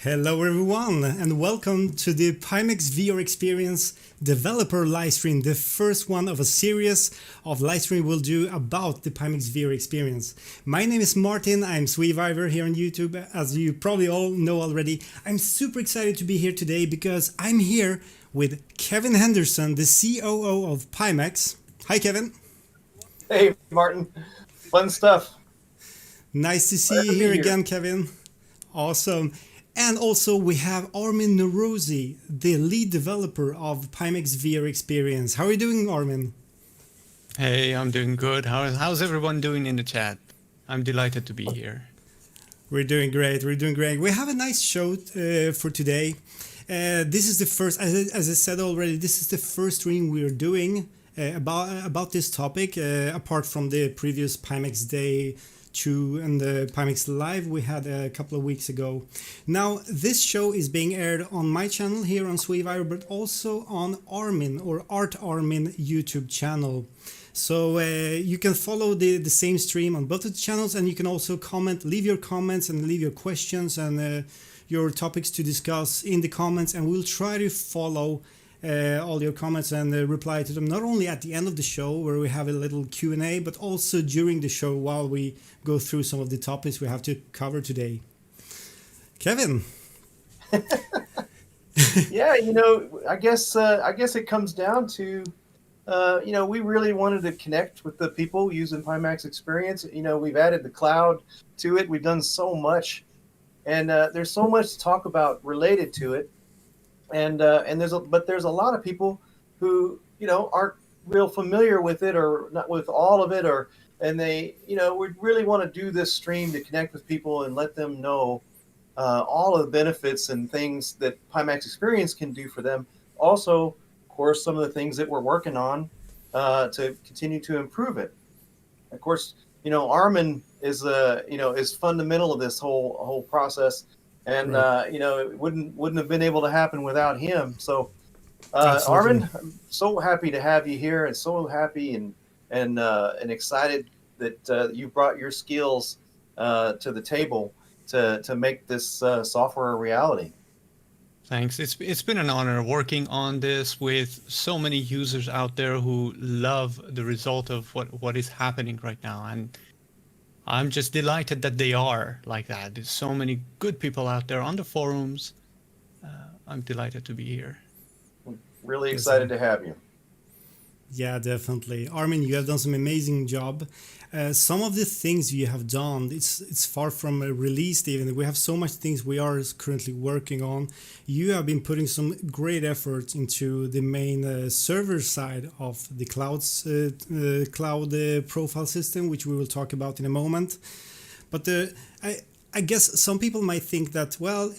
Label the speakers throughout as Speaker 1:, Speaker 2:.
Speaker 1: Hello everyone and welcome to the Pimax VR Experience developer livestream, the first one of a series of livestream we'll do about the Pimax VR Experience. My name is Martin, I'm SweViver here on YouTube, as you probably all know already. I'm super excited to be here today because I'm here with Kevin Henderson, the COO of Pimax. Hi Kevin.
Speaker 2: Hey Martin, fun stuff.
Speaker 1: Nice to see you here again, Kevin. Awesome. And also we have Armin, the lead developer of Pimax VR Experience. How are you doing, Armin?
Speaker 3: Hey, I'm doing good. How's everyone doing in the chat? I'm delighted to be here.
Speaker 1: We're doing great. We have a nice show for today. This is the first, as I said already, this is the first stream we are doing about this topic, apart from the previous Pimax Day 2 and the Pimax Live we had a couple of weeks ago. Now, this show is being aired on my channel here on SweViver, but also on Armin or artArmin YouTube channel. So you can follow the same stream on both of the channels, and you can also comment, leave your comments and leave your questions and your topics to discuss in the comments, and we'll try to follow all your comments and reply to them, not only at the end of the show where we have a little Q&A, but also during the show while we go through some of the topics we have to cover today. Kevin.
Speaker 2: Yeah, I guess it comes down to we really wanted to connect with the people using Pimax Experience. We've added the cloud to it. We've done so much, and there's so much to talk about related to it. And there's a lot of people who aren't real familiar with it, or not with all of it, and they we really want to do this stream to connect with people and let them know all of the benefits and things that Pimax Experience can do for them. Also, of course, some of the things that we're working on to continue to improve it. Of course, Armin is is fundamental of this whole process. And
Speaker 1: right.
Speaker 2: It wouldn't have been able to happen without him. So, Armin, I'm so happy to have you here, and so happy and excited that you brought your skills to the table to make this software a reality.
Speaker 3: Thanks. It's been an honor working on this with so many users out there who love the result of what is happening right now, and I'm just delighted that they are like that. There's so many good people out there on the forums. I'm delighted to be here.
Speaker 2: Really excited to have you.
Speaker 1: Yeah, definitely. Armin, you have done some amazing job. Some of the things you have done, it's far from released even. We have so much things we are currently working on. You have been putting some great efforts into the main server side of the cloud profile system, which we will talk about in a moment. But I guess some people might think that, well,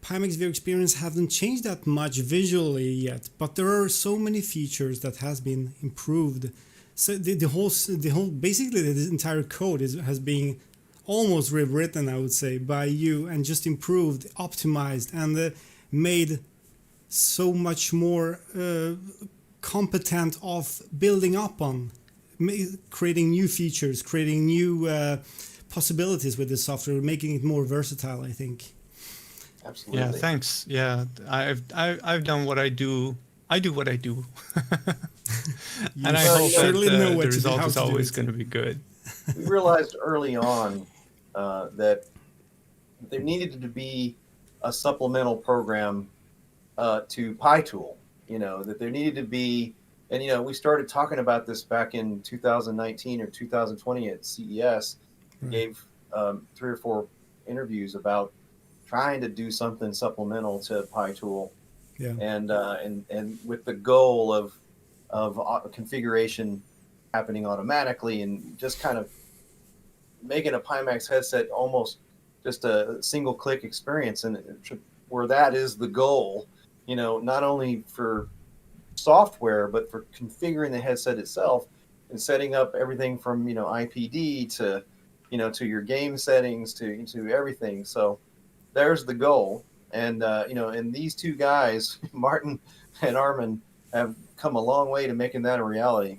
Speaker 1: Pimax VR Experience haven't changed that much visually yet, but there are so many features that has been improved. So the whole basically the entire code has been almost rewritten, I would say, by you, and just improved, optimized, and made so much more competent of building up on, creating new features, creating new possibilities with the software, making it more versatile, I think.
Speaker 2: Absolutely.
Speaker 3: Yeah, thanks. Yeah, I've done what I do. I do what I do. And I
Speaker 1: You
Speaker 3: hope
Speaker 1: surely
Speaker 3: that
Speaker 1: know
Speaker 3: the
Speaker 1: what to do,
Speaker 3: result
Speaker 1: how
Speaker 3: is
Speaker 1: to do
Speaker 3: always
Speaker 1: it.
Speaker 3: going to be good.
Speaker 2: We realized early on that there needed to be a supplemental program to PyTool. That there needed to be, and we started talking about this back in 2019 or 2020 at CES. We gave 3 or 4 interviews about trying to do something supplemental to PyTool,
Speaker 1: Yeah.
Speaker 2: and with the goal of configuration happening automatically, and just kind of making a Pimax headset almost just a single click experience, and where that is the goal, not only for software but for configuring the headset itself and setting up everything from IPD to your game settings to everything. So there's the goal, and and these 2 guys, Martin and Armin, have come a long way to making that a reality.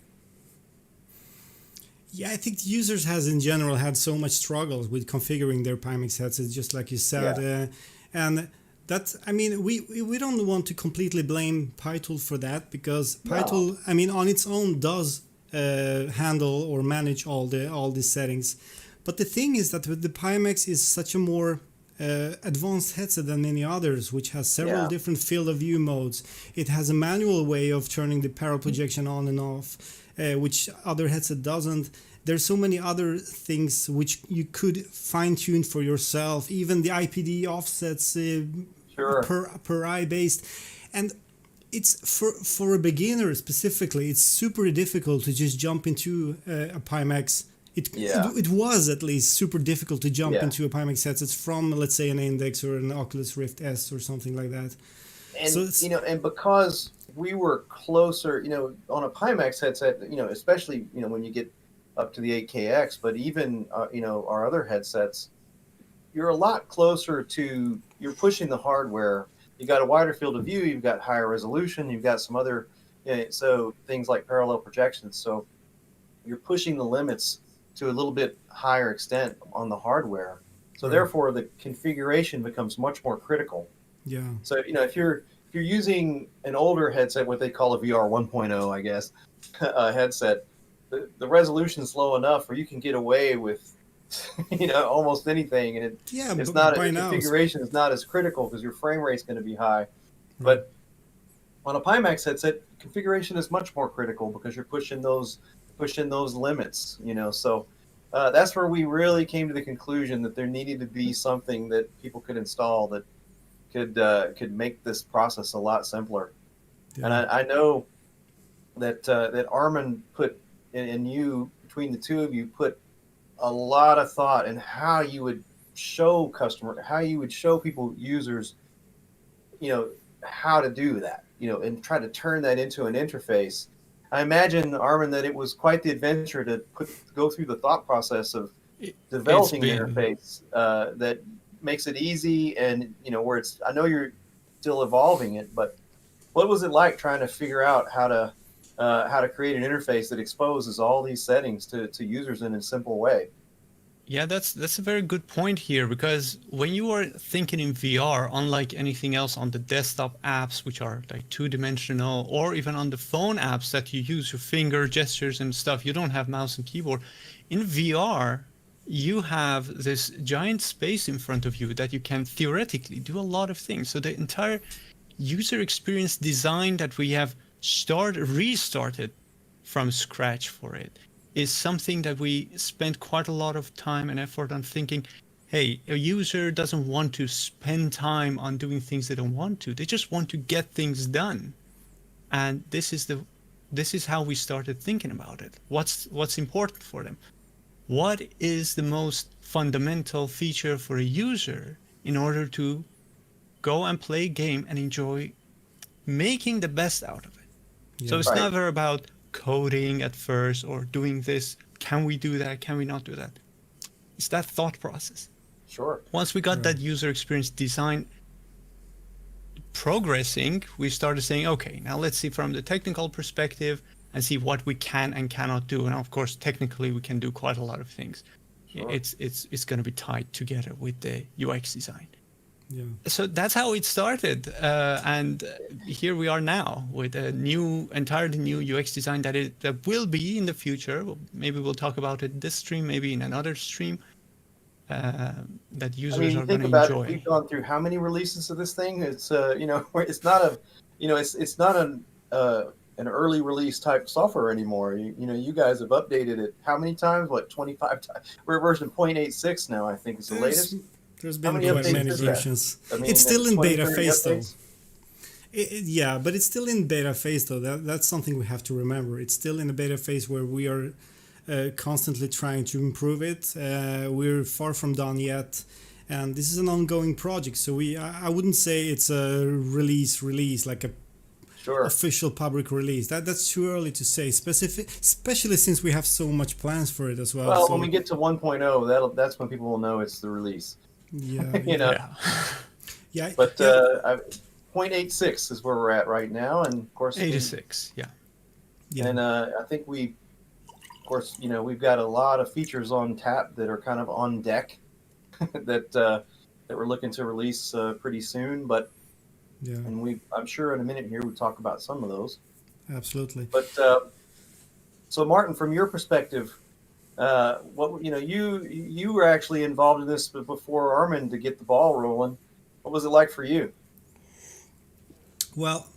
Speaker 1: Yeah, I think users has in general had so much struggles with configuring their Pimax headsets, just like you said, and that's. I mean, we don't want to completely blame PyTool for that, because PyTool, I mean, on its own does handle or manage all the settings, but the thing is that the Pimax is such a more advanced headset than many others, which has several different field of view modes. It has a manual way of turning the parallel projection on and off, which other headset doesn't. There's so many other things which you could fine tune for yourself. Even the IPD offsets per eye based, and it's for a beginner specifically. It's super difficult to just jump into a Pimax. It was at least super difficult to jump into a Pimax headset from, let's say, an Index or an Oculus Rift S or something like that.
Speaker 2: And
Speaker 1: so
Speaker 2: and because we were closer, on a Pimax headset, especially when you get up to the 8KX, but even our other headsets, you're a lot closer to. You're pushing the hardware. You got a wider field of view. You've got higher resolution. You've got some other, so things like parallel projections. So you're pushing the limits to a little bit higher extent on the hardware. So therefore, the configuration becomes much more critical.
Speaker 1: Yeah.
Speaker 2: So if you're using an older headset, what they call a VR 1.0, I guess, headset, the resolution is low enough where you can get away with almost anything, and it's not the configuration is not as critical because your frame rate's going to be high. But on a Pimax headset, configuration is much more critical because you're pushing those limits. So that's where we really came to the conclusion that there needed to be something that people could install that could make this process a lot simpler. And I know that Armin put, and you, between the 2 of you, put a lot of thought in how you would show people, users, how to do that, and try to turn that into an interface. I imagine, Armin, that it was quite the adventure to go through the thought process of developing an interface that makes it easy, and where it's. I know you're still evolving it, but what was it like trying to figure out how to create an interface that exposes all these settings to users in a simple way?
Speaker 3: Yeah, that's a very good point here, because when you are thinking in VR, unlike anything else on the desktop apps, which are like 2-dimensional, or even on the phone apps that you use your finger gestures and stuff, you don't have mouse and keyboard. In VR, you have this giant space in front of you that you can theoretically do a lot of things. So the entire user experience design that we have restarted from scratch for it is something that we spent quite a lot of time and effort on thinking, hey, a user doesn't want to spend time on doing things they don't want to. They just want to get things done. And this is how we started thinking about it. What's important for them? What is the most fundamental feature for a user in order to go and play a game and enjoy making the best out of it? Yeah. So it's never about coding at first or doing this. Can we do that? Can we not do that? It's that thought process.
Speaker 2: Sure.
Speaker 3: Once we got that user experience design progressing, we started saying, okay, now let's see from the technical perspective and see what we can and cannot do. And of course, technically, we can do quite a lot of things.
Speaker 2: Sure.
Speaker 3: It's going to be tied together with the UX design.
Speaker 1: Yeah.
Speaker 3: So that's how it started, and here we are now with a entirely new UX design that will be in the future. Maybe we'll talk about it this stream, maybe in another stream, that users are going to enjoy.
Speaker 2: We've gone through how many releases of this thing? It's it's not a, it's not an early release type software anymore. You guys have updated it how many times? What, 25 times? We're version 0.86 now, I think is the latest.
Speaker 1: There's been quite many versions. It's still in beta phase though. Yeah, but it's still in beta phase though. That's something we have to remember. It's still in the beta phase where we are constantly trying to improve it. We're far from done yet, and this is an ongoing project. So I wouldn't say it's a release like a official public release. That's too early to say, especially since we have so much plans for it as well.
Speaker 2: Well, when we get to 1.0, that's when people will know it's the release.
Speaker 1: Yeah,
Speaker 2: yeah. But 0.86 is where we're at right now, and of course
Speaker 3: 86. Yeah.
Speaker 2: And I think we've got a lot of features on tap that are kind of on deck that we're looking to release pretty soon. But and I'm sure in a minute here we'll talk about some of those.
Speaker 1: Absolutely.
Speaker 2: But so Martin, from your perspective, what you were actually involved in this before Armin to get the ball rolling. What was it like for you?
Speaker 1: Well,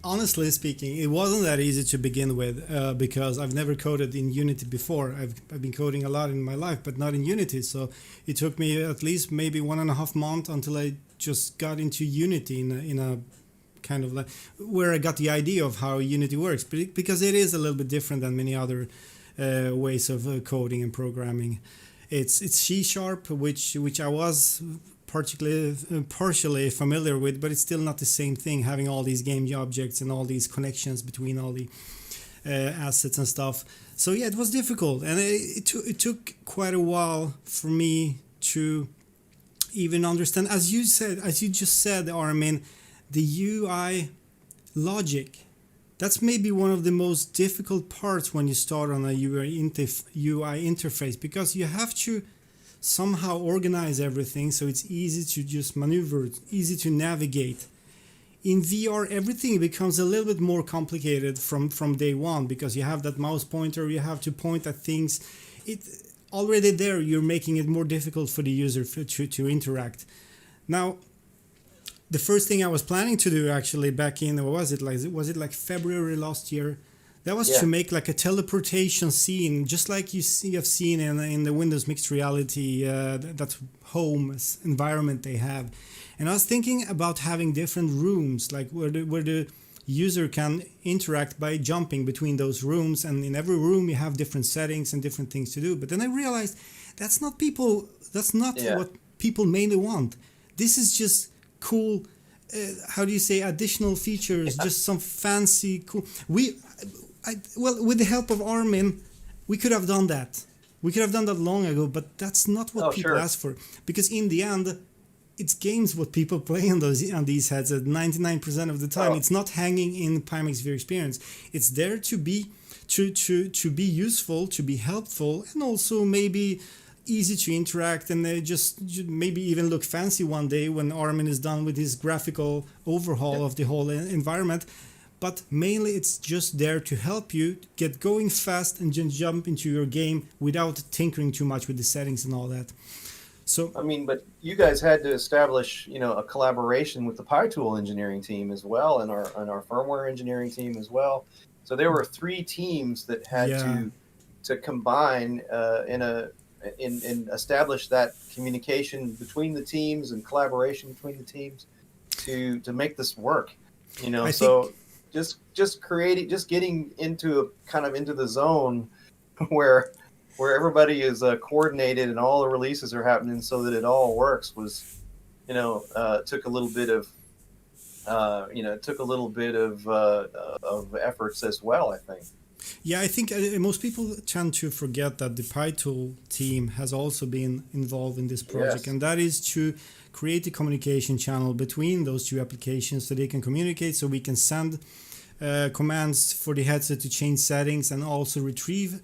Speaker 1: honestly speaking, it wasn't that easy to begin with because I've never coded in Unity before. I've been coding a lot in my life, but not in Unity. So it took me at least maybe 1.5 months until I just got into Unity in a kind of like where I got the idea of how Unity works, because it is a little bit different than many other ways of coding and programming. It's C#, which I was partially familiar with, but it's still not the same thing, having all these game objects and all these connections between all the assets and stuff. So yeah, it was difficult, and it took quite a while for me to even understand, as you just said, Armin, the UI logic. That's maybe one of the most difficult parts when you start on a UI interface, because you have to somehow organize everything so it's easy to just maneuver, easy to navigate. In VR, everything becomes a little bit more complicated from day one, because you have that mouse pointer, you have to point at things. Already there, you're making it more difficult for the user to interact. Now, the first thing I was planning to do actually back in, was it like February last year? That was to make like a teleportation scene, just like you have seen in the Windows Mixed Reality, that home environment they have. And I was thinking about having different rooms, like where the user can interact by jumping between those rooms, and in every room you have different settings and different things to do. But then I realized that's not what people mainly want. This is just cool, additional features, just some fancy cool. With the help of Armin, we could have done that. We could have done that long ago, but that's not what people ask for. Because in the end, it's games what people play on these headsets 99% of the time. It's not hanging in Pimax VR Experience. It's there to be useful, to be helpful, and also maybe easy to interact, and they just maybe even look fancy one day when Armin is done with his graphical overhaul of the whole environment. But mainly it's just there to help you get going fast and just jump into your game without tinkering too much with the settings and all that. So
Speaker 2: I mean, but you guys had to establish, a collaboration with the PyTool engineering team as well, and our firmware engineering team as well. So there were 3 teams that had to combine and establish that communication between the teams and collaboration between the teams to make this work. Just getting into the zone where everybody is coordinated and all the releases are happening so that it all works was, took a little bit of efforts as well, I think.
Speaker 1: Yeah, I think most people tend to forget that the PyTool team has also been involved in this project,
Speaker 2: Yes.
Speaker 1: and that is to create a communication channel between those two applications so they can communicate, so we can send commands for the headset to change settings and also retrieve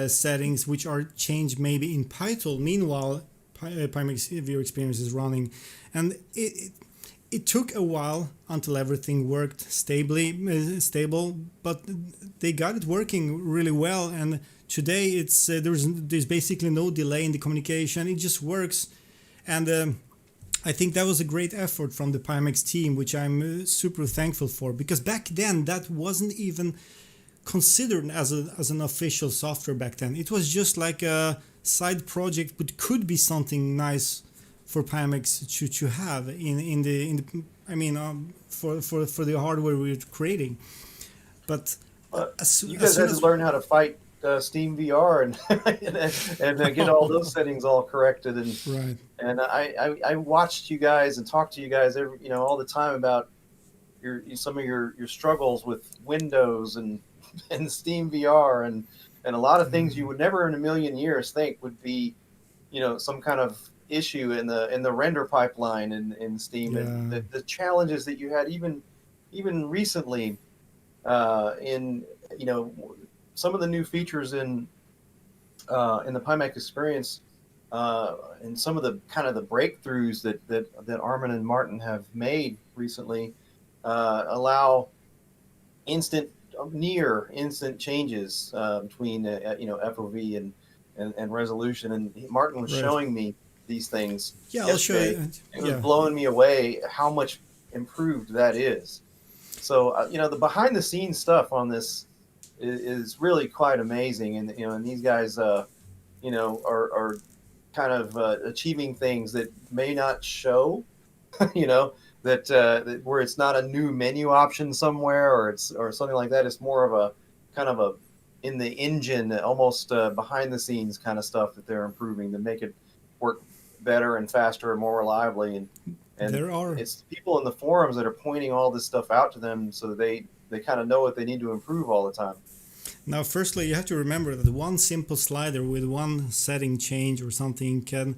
Speaker 1: settings which are changed maybe in PyTool. Meanwhile, Pimax VR Experience is running, and it took a while until everything worked stable, but they got it working really well. And today it's there's basically no delay in the communication. It just works, and I think that was a great effort from the Pimax team, which I'm super thankful for, because back then that wasn't even considered as an official software back then. It was just like a side project, but could be something nice for Pimax to have in the I mean for the hardware we're creating. But
Speaker 2: You guys had to learn how to fight Steam VR and get all those settings all corrected. And
Speaker 1: right.
Speaker 2: and I watched you guys and talked to you guys all the time about some of your struggles with Windows and Steam VR and a lot of things you would never in a million years think would be some kind of issue in the render pipeline in Steam, and the challenges that you had even recently in some of the new features in the Pimax Experience, and some of the kind of the breakthroughs that Armin and Martin have made recently allow near instant changes between FOV and resolution. And Martin was showing me these things.
Speaker 1: Yeah, I'll show you.
Speaker 2: It was blowing me away how much improved that is. So the behind the scenes stuff on this is really quite amazing, and these guys are kind of achieving things that may not show, that where it's not a new menu option somewhere or something like that. It's more of a kind of a in the engine, almost behind the scenes kind of stuff that they're improving to make it work better and faster and more reliably. And it's people in the forums that are pointing all this stuff out to them so that they kind of know what they need to improve all the time.
Speaker 1: Now, firstly, you have to remember that one simple slider with one setting change or something can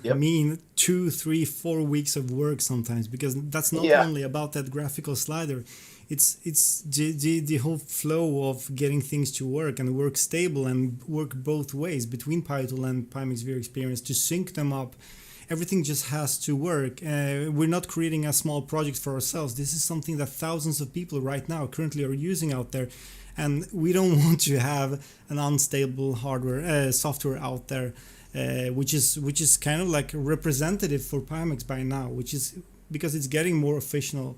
Speaker 1: mean 2, 3, 4 weeks of work sometimes, because that's not only about that graphical slider. It's the whole flow of getting things to work and work stable and work both ways between PyTool and Pimax VR Experience to sync them up. Everything just has to work. We're not creating a small project for ourselves. This is something that thousands of people right now currently are using out there. And we don't want to have an unstable software out there, which is kind of like representative for Pimax by now, which is because it's getting more official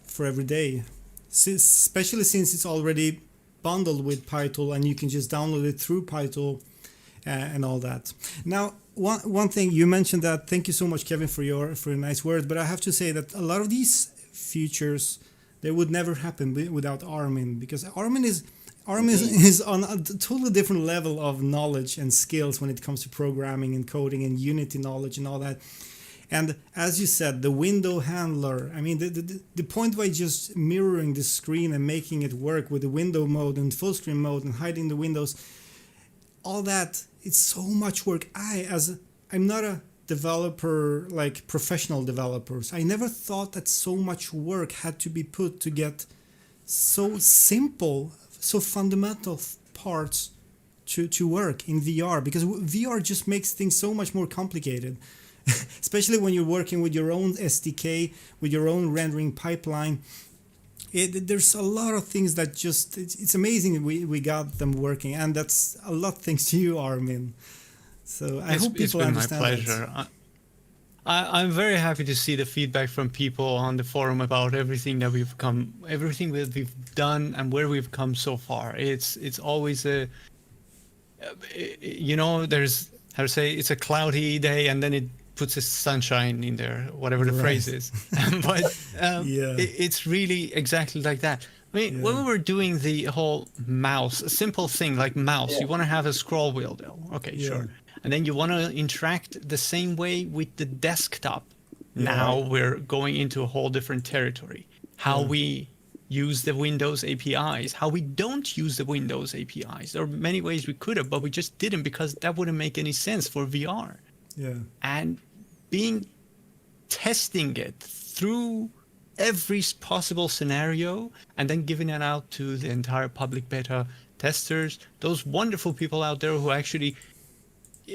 Speaker 1: for every day, especially since it's already bundled with PyTool and you can just download it through PyTool and all that. Now, one thing you mentioned that, thank you so much, Kevin, for your nice words, but I have to say that a lot of these features, they would never happen without Armin, because Armin is on a totally different level of knowledge and skills when it comes to programming and coding and Unity knowledge and all that. And as you said, the window handler, I mean, the point by just mirroring the screen and making it work with the window mode and full screen mode and hiding the windows, all that, it's so much work. I'm not a developer, like professional developers. I never thought that so much work had to be put to get so simple, so fundamental parts to work in VR, because VR just makes things so much more complicated, especially when you're working with your own SDK, with your own rendering pipeline. There's a lot of things that just, it's amazing we got them working, and that's a lot thanks to you, Armin. So I hope people understand.
Speaker 3: It's been my pleasure. I'm very happy to see the feedback from people on the forum about everything that we've done and where we've come so far. It's always there's how to say, it's a cloudy day and then it puts a sunshine in there, whatever the phrase is. But it's really exactly like that. I mean, when we were doing the whole mouse, a simple thing like mouse, you want to have a scroll wheel though. Okay, sure. And then you want to interact the same way with the desktop. Now we're going into a whole different territory. How we use the Windows APIs, how we don't use the Windows APIs. There are many ways we could have, but we just didn't because that wouldn't make any sense for VR.
Speaker 1: Yeah.
Speaker 3: And testing it through every possible scenario and then giving it out to the entire public beta testers, those wonderful people out there who actually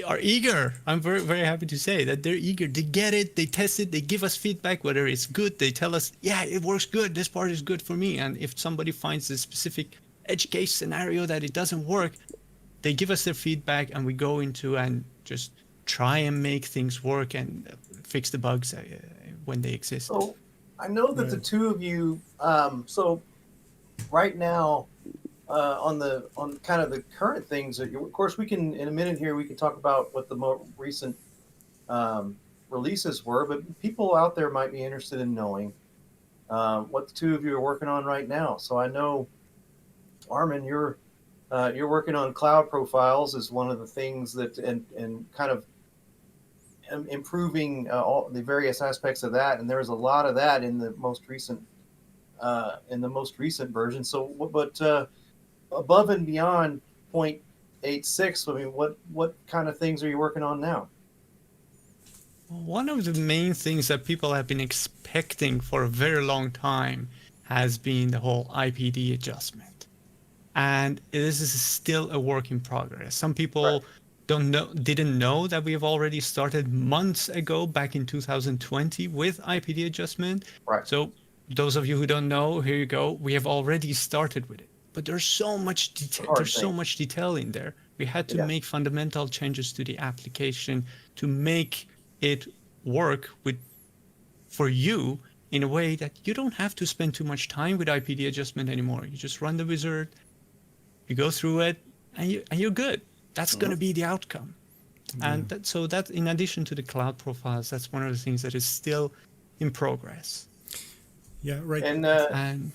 Speaker 3: are eager. I'm very, very happy to say that they're eager. They get it, they test it, they give us feedback, whether it's good, they tell us, yeah, it works good, this part is good for me. And if somebody finds a specific edge case scenario that it doesn't work, they give us their feedback and we go into and just try and make things work and fix the bugs when they exist.
Speaker 2: So I know that the two of you, so right now, on kind of the current things that of course we can in a minute here we can talk about what the more recent releases were, but people out there might be interested in knowing what the two of you are working on right now. So I know, Armin, you're working on cloud profiles as one of the things that and kind of improving all the various aspects of that, and there was a lot of that in the most recent version. So but above and beyond 0.86, I mean, what kind of things are you working on now?
Speaker 3: One of the main things that people have been expecting for a very long time has been the whole IPD adjustment. And this is still a work in progress. Some people didn't know that we have already started months ago, back in 2020, with IPD adjustment.
Speaker 2: Right.
Speaker 3: So those of you who don't know, here you go. We have already started with it. But there's so much detail. There's so much detail in there. We had to make fundamental changes to the application to make it work for you in a way that you don't have to spend too much time with IPD adjustment anymore. You just run the wizard, you go through it, and you're good. That's going to be the outcome. And that in addition to the cloud profiles, that's one of the things that is still in progress.
Speaker 1: Yeah, right.
Speaker 2: And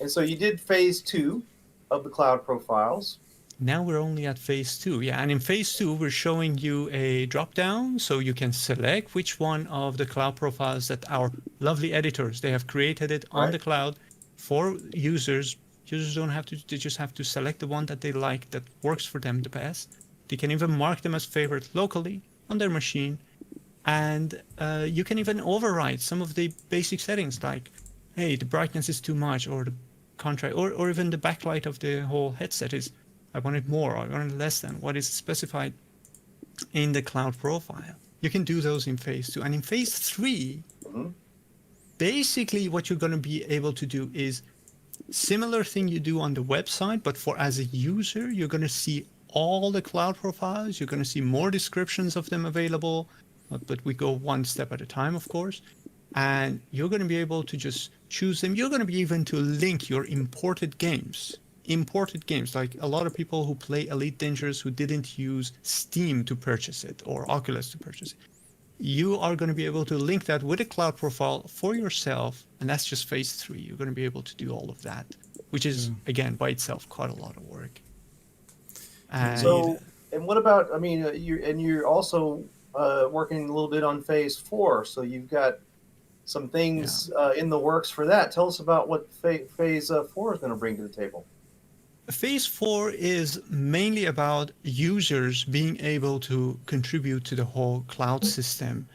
Speaker 2: so you did phase 2 of the cloud profiles.
Speaker 3: Now we're only at phase 2. Yeah, and in phase 2, we're showing you a drop down so you can select which one of the cloud profiles that our lovely editors, they have created it on the cloud for users. Users don't have to, they just have to select the one that they like, that works for them the best. They can even mark them as favorite locally on their machine. And you can even override some of the basic settings like, hey, the brightness is too much, or the contrast, or even the backlight of the whole headset is, I want it more, or I want it less than what is specified in the cloud profile. You can do those in phase 2. And in phase 3, basically what you're going to be able to do is similar thing you do on the website, but for as a user, you're going to see all the cloud profiles. You're going to see more descriptions of them available, but we go one step at a time, of course. And you're going to be able to just choose them. You're going to be able to link your imported games, like a lot of people who play Elite Dangerous who didn't use Steam to purchase it or Oculus to purchase it. You are going to be able to link that with a cloud profile for yourself, and that's just phase 3. You're going to be able to do all of that, which is, again, by itself, quite a lot of work.
Speaker 2: So, and what about, I mean, you're also working a little bit on phase 4, so you've got some things in the works for that. Tell us about what phase 4 is going to bring to the table.
Speaker 3: Phase 4 is mainly about users being able to contribute to the whole cloud system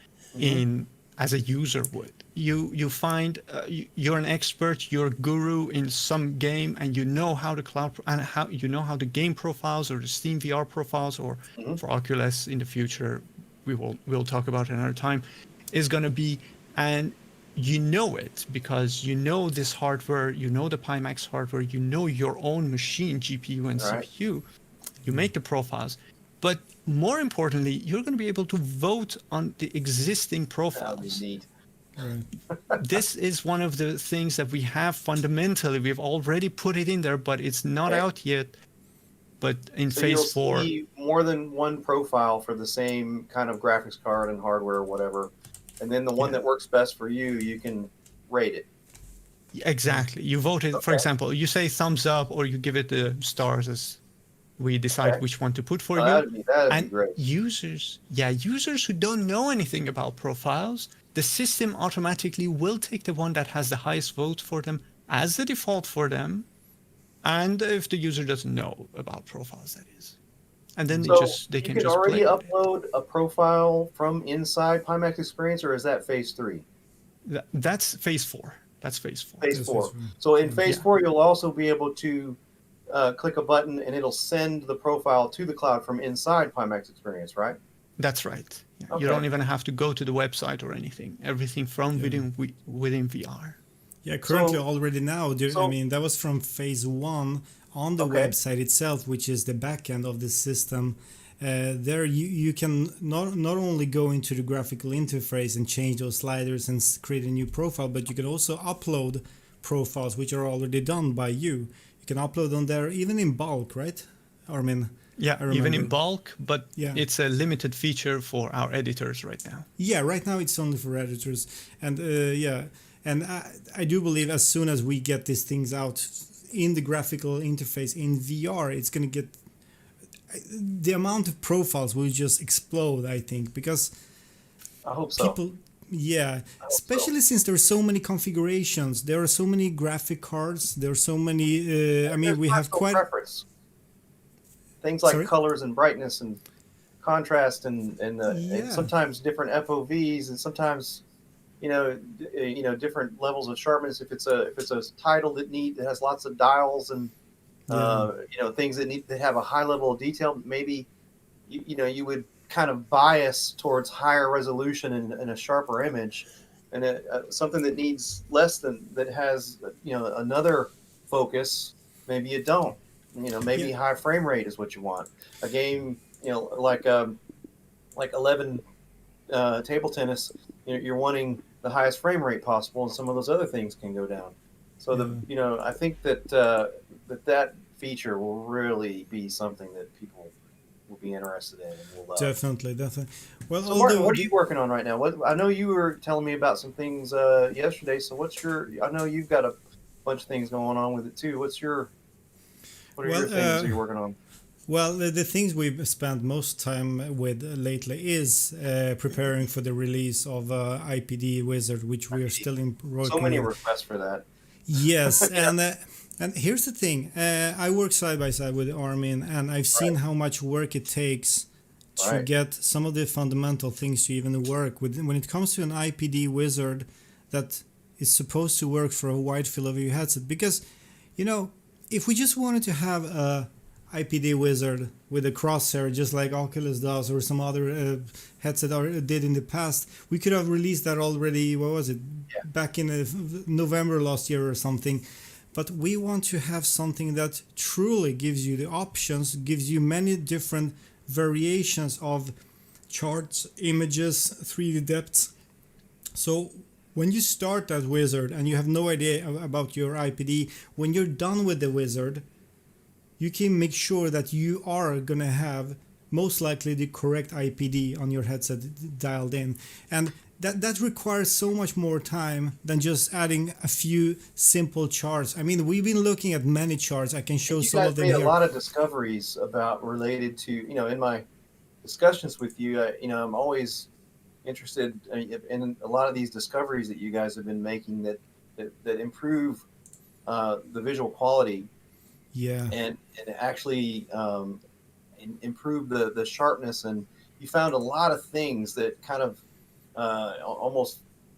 Speaker 3: as a user would. You find you're an expert, you're a guru in some game, and you know how the cloud and how you know how the game profiles or the Steam VR profiles, or for Oculus in the future, we'll talk about it another time, is going to be. And you know it because you know this hardware, you know the Pimax hardware, you know your own machine, GPU and CPU. You make the profiles. But more importantly, you're going to be able to vote on the existing profiles.
Speaker 2: That'd be neat.
Speaker 3: This is one of the things that we have fundamentally. We've already put it in there, but it's not out yet. But in phase 4,
Speaker 2: see more than one profile for the same kind of graphics card and hardware or whatever. And then the one that works best for you, you can rate it.
Speaker 3: Exactly. You vote it, for example, you say thumbs up, or you give it the stars as we decide which one to put for you.
Speaker 2: That'd be great.
Speaker 3: Users who don't know anything about profiles, the system automatically will take the one that has the highest vote for them as the default for them, and if the user doesn't know about profiles, that is. And then
Speaker 2: So
Speaker 3: they
Speaker 2: you
Speaker 3: can
Speaker 2: can
Speaker 3: just
Speaker 2: already
Speaker 3: play with it.
Speaker 2: upload a profile from inside Pimax Experience, or is that phase 3?
Speaker 3: That's phase 4. That's phase 4.
Speaker 2: Phase
Speaker 1: That's
Speaker 2: 4.
Speaker 1: what's fun.
Speaker 2: So in phase
Speaker 3: Yeah.
Speaker 2: 4, you'll also be able to click a button and it'll send the profile to the cloud from inside Pimax Experience, right?
Speaker 3: That's right. Yeah.
Speaker 2: Okay.
Speaker 3: You don't even have to go to the website or anything. Everything from within VR.
Speaker 1: Yeah, currently
Speaker 2: So,
Speaker 1: already now, I
Speaker 2: so
Speaker 1: mean, that was from phase 1 on the
Speaker 2: okay.
Speaker 1: website itself, which is the backend of the system. There you can not only go into the graphical interface and change those sliders and create a new profile, but you can also upload profiles which are already done by you. You can upload them there even in bulk, right, Armin?
Speaker 3: Yeah,
Speaker 1: I
Speaker 3: even in
Speaker 1: remember.
Speaker 3: bulk, but
Speaker 1: Yeah.
Speaker 3: it's a limited feature for our editors right now.
Speaker 1: Yeah, right now it's only for editors, and and I do believe as soon as we get these things out in the graphical interface in VR, it's gonna get the amount of profiles will just explode. I think because
Speaker 2: I hope so.
Speaker 1: people, yeah,
Speaker 2: I hope so.
Speaker 1: especially since there are so many configurations, there are so many graphic cards, there are so many. I mean,
Speaker 2: There's
Speaker 1: we have
Speaker 2: personal
Speaker 1: quite.
Speaker 2: preference. Things like
Speaker 1: Sorry?
Speaker 2: colors and brightness and contrast and
Speaker 1: Yeah.
Speaker 2: sometimes different FOVs and sometimes different levels of sharpness. If it's a title that has lots of dials and
Speaker 1: Yeah.
Speaker 2: things that have a high level of detail, maybe you would kind of bias towards higher resolution and a sharper image, and something that needs less than that has another focus, maybe you don't. Maybe
Speaker 1: Yeah.
Speaker 2: high frame rate is what you want. A game, like 11 table tennis, you're wanting the highest frame rate possible, and some of those other things can go down. So
Speaker 1: Yeah.
Speaker 2: I think that that feature will really be something that people will be interested in and will love.
Speaker 1: Definitely. Well,
Speaker 2: So Martin,
Speaker 1: although
Speaker 2: what are you working on right now? What I know you were telling me about some things yesterday. So I know you've got a bunch of things going on with it too. What are your things that you're working on?
Speaker 1: Well, the things we've spent most time with lately is preparing for the release of IPD Wizard, which we are still
Speaker 2: So
Speaker 1: working
Speaker 2: many
Speaker 1: with.
Speaker 2: requests for that.
Speaker 1: Yes,
Speaker 2: Yeah.
Speaker 1: And here's the thing: I work side by side with Armin, and I've seen
Speaker 2: Right.
Speaker 1: how much work it takes to
Speaker 2: Right.
Speaker 1: get some of the fundamental things to even work. When it comes to an IPD Wizard that is supposed to work for a wide field of view headset, because if we just wanted to have a IPD Wizard with a crosshair, just like Oculus does, or some other headset did in the past, we could have released that already. What was it?
Speaker 2: Yeah.
Speaker 1: Back in November last year or something. But we want to have something that truly gives you the options, gives you many different variations of charts, images, 3D depths. So when you start that wizard and you have no idea about your IPD, when you're done with the wizard, you can make sure that you are going to have most likely the correct IPD on your headset dialed in. And that requires so much more time than just adding a few simple charts. I mean, we've been looking at many charts. I can show
Speaker 2: You
Speaker 1: some
Speaker 2: guys
Speaker 1: of them
Speaker 2: made a
Speaker 1: here.
Speaker 2: lot of discoveries related to in my discussions with you. I'm always interested in a lot of these discoveries that you guys have been making that improve the visual quality
Speaker 1: Yeah.
Speaker 2: and actually improve the sharpness. And you found a lot of things that kind of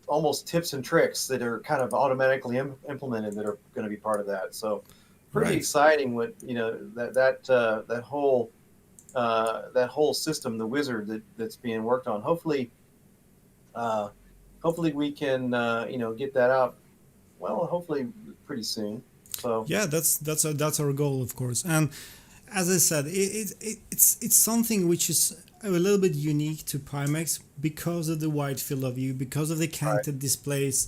Speaker 2: almost tips and tricks that are kind of automatically implemented that are going to be part of that. So pretty
Speaker 1: Right.
Speaker 2: exciting what that whole system, the wizard that's being worked on. Hopefully we can get that out. Well, hopefully pretty soon. So
Speaker 1: Yeah, that's our goal, of course. And as I said, it's something which is a little bit unique to Pimax because of the wide field of view, because of the canted displays.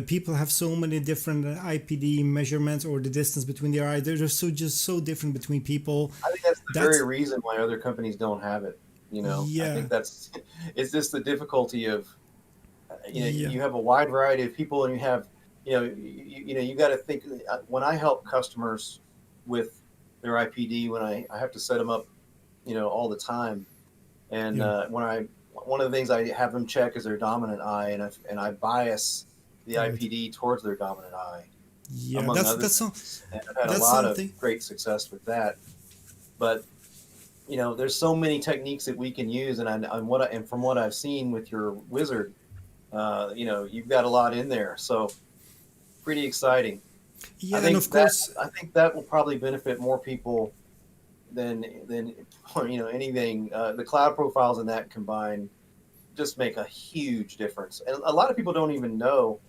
Speaker 1: People have so many different IPD measurements or the distance between their eyes. They're just so different between people.
Speaker 2: I think that's the
Speaker 1: That's
Speaker 2: very reason why other companies don't have it. I
Speaker 1: yeah,
Speaker 2: think it's just the difficulty of
Speaker 1: yeah,
Speaker 2: you have a wide variety of people, and you have you got to think. When I help customers with their IPD, when I have to set them up all the time, and
Speaker 1: yeah,
Speaker 2: one of the things I have them check is their dominant eye, and I bias the
Speaker 1: right.
Speaker 2: IPD towards their dominant eye.
Speaker 1: Yeah,
Speaker 2: among other
Speaker 1: that's some,
Speaker 2: things. And I've had a
Speaker 1: that's
Speaker 2: lot of
Speaker 1: something.
Speaker 2: great success with that. But there's so many techniques that we can use, and and from what I've seen with your wizard, you've got a lot in there. So pretty exciting. I
Speaker 1: Yeah, and
Speaker 2: think
Speaker 1: of
Speaker 2: that
Speaker 1: course,
Speaker 2: I think that will probably benefit more people than anything. The cloud profiles and that combined just make a huge difference. And a lot of people don't even know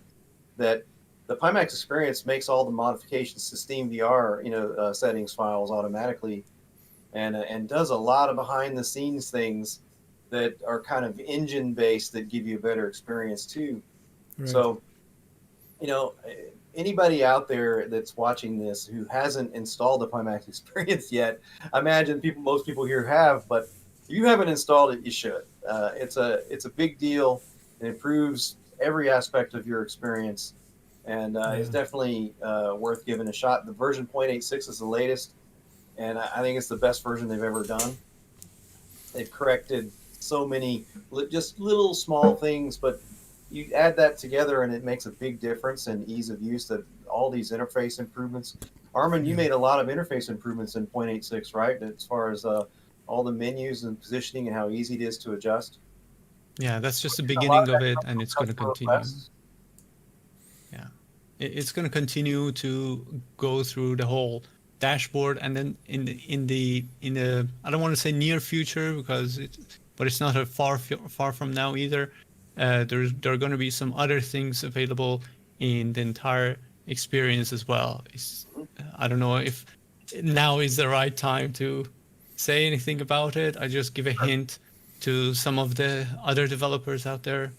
Speaker 2: that the Pimax Experience makes all the modifications to Steam VR, settings files automatically, and does a lot of behind the scenes things that are kind of engine based that give you a better experience too.
Speaker 1: right.
Speaker 2: So, you know, anybody out there that's watching this who hasn't installed the Pimax Experience yet, I imagine most people here have, but if you haven't installed it, you should. It's a big deal. It improves every aspect of your experience, and it's
Speaker 1: Yeah.
Speaker 2: definitely worth giving a shot. The version 0.86 is the latest, and I think it's the best version they've ever done. They've corrected so many just little small things, but you add that together and it makes a big difference in ease of use. That all these interface improvements. Armin, you
Speaker 1: Yeah.
Speaker 2: made a lot of interface improvements in 0.86, right? As far as all the menus and positioning and how easy it is to adjust.
Speaker 3: Yeah, that's just the
Speaker 2: A lot
Speaker 3: beginning
Speaker 2: of
Speaker 3: of
Speaker 2: that
Speaker 3: it,
Speaker 2: comes
Speaker 3: and
Speaker 2: from
Speaker 3: it's going to
Speaker 2: customer
Speaker 3: continue.
Speaker 2: requests.
Speaker 3: Yeah, it's going to continue to go through the whole dashboard, and then in the I don't want to say near future but it's not a far from now either. There are going to be some other things available in the entire experience as well. I don't know if now is the right time to say anything about it. I just give a hint to some of the other developers out there,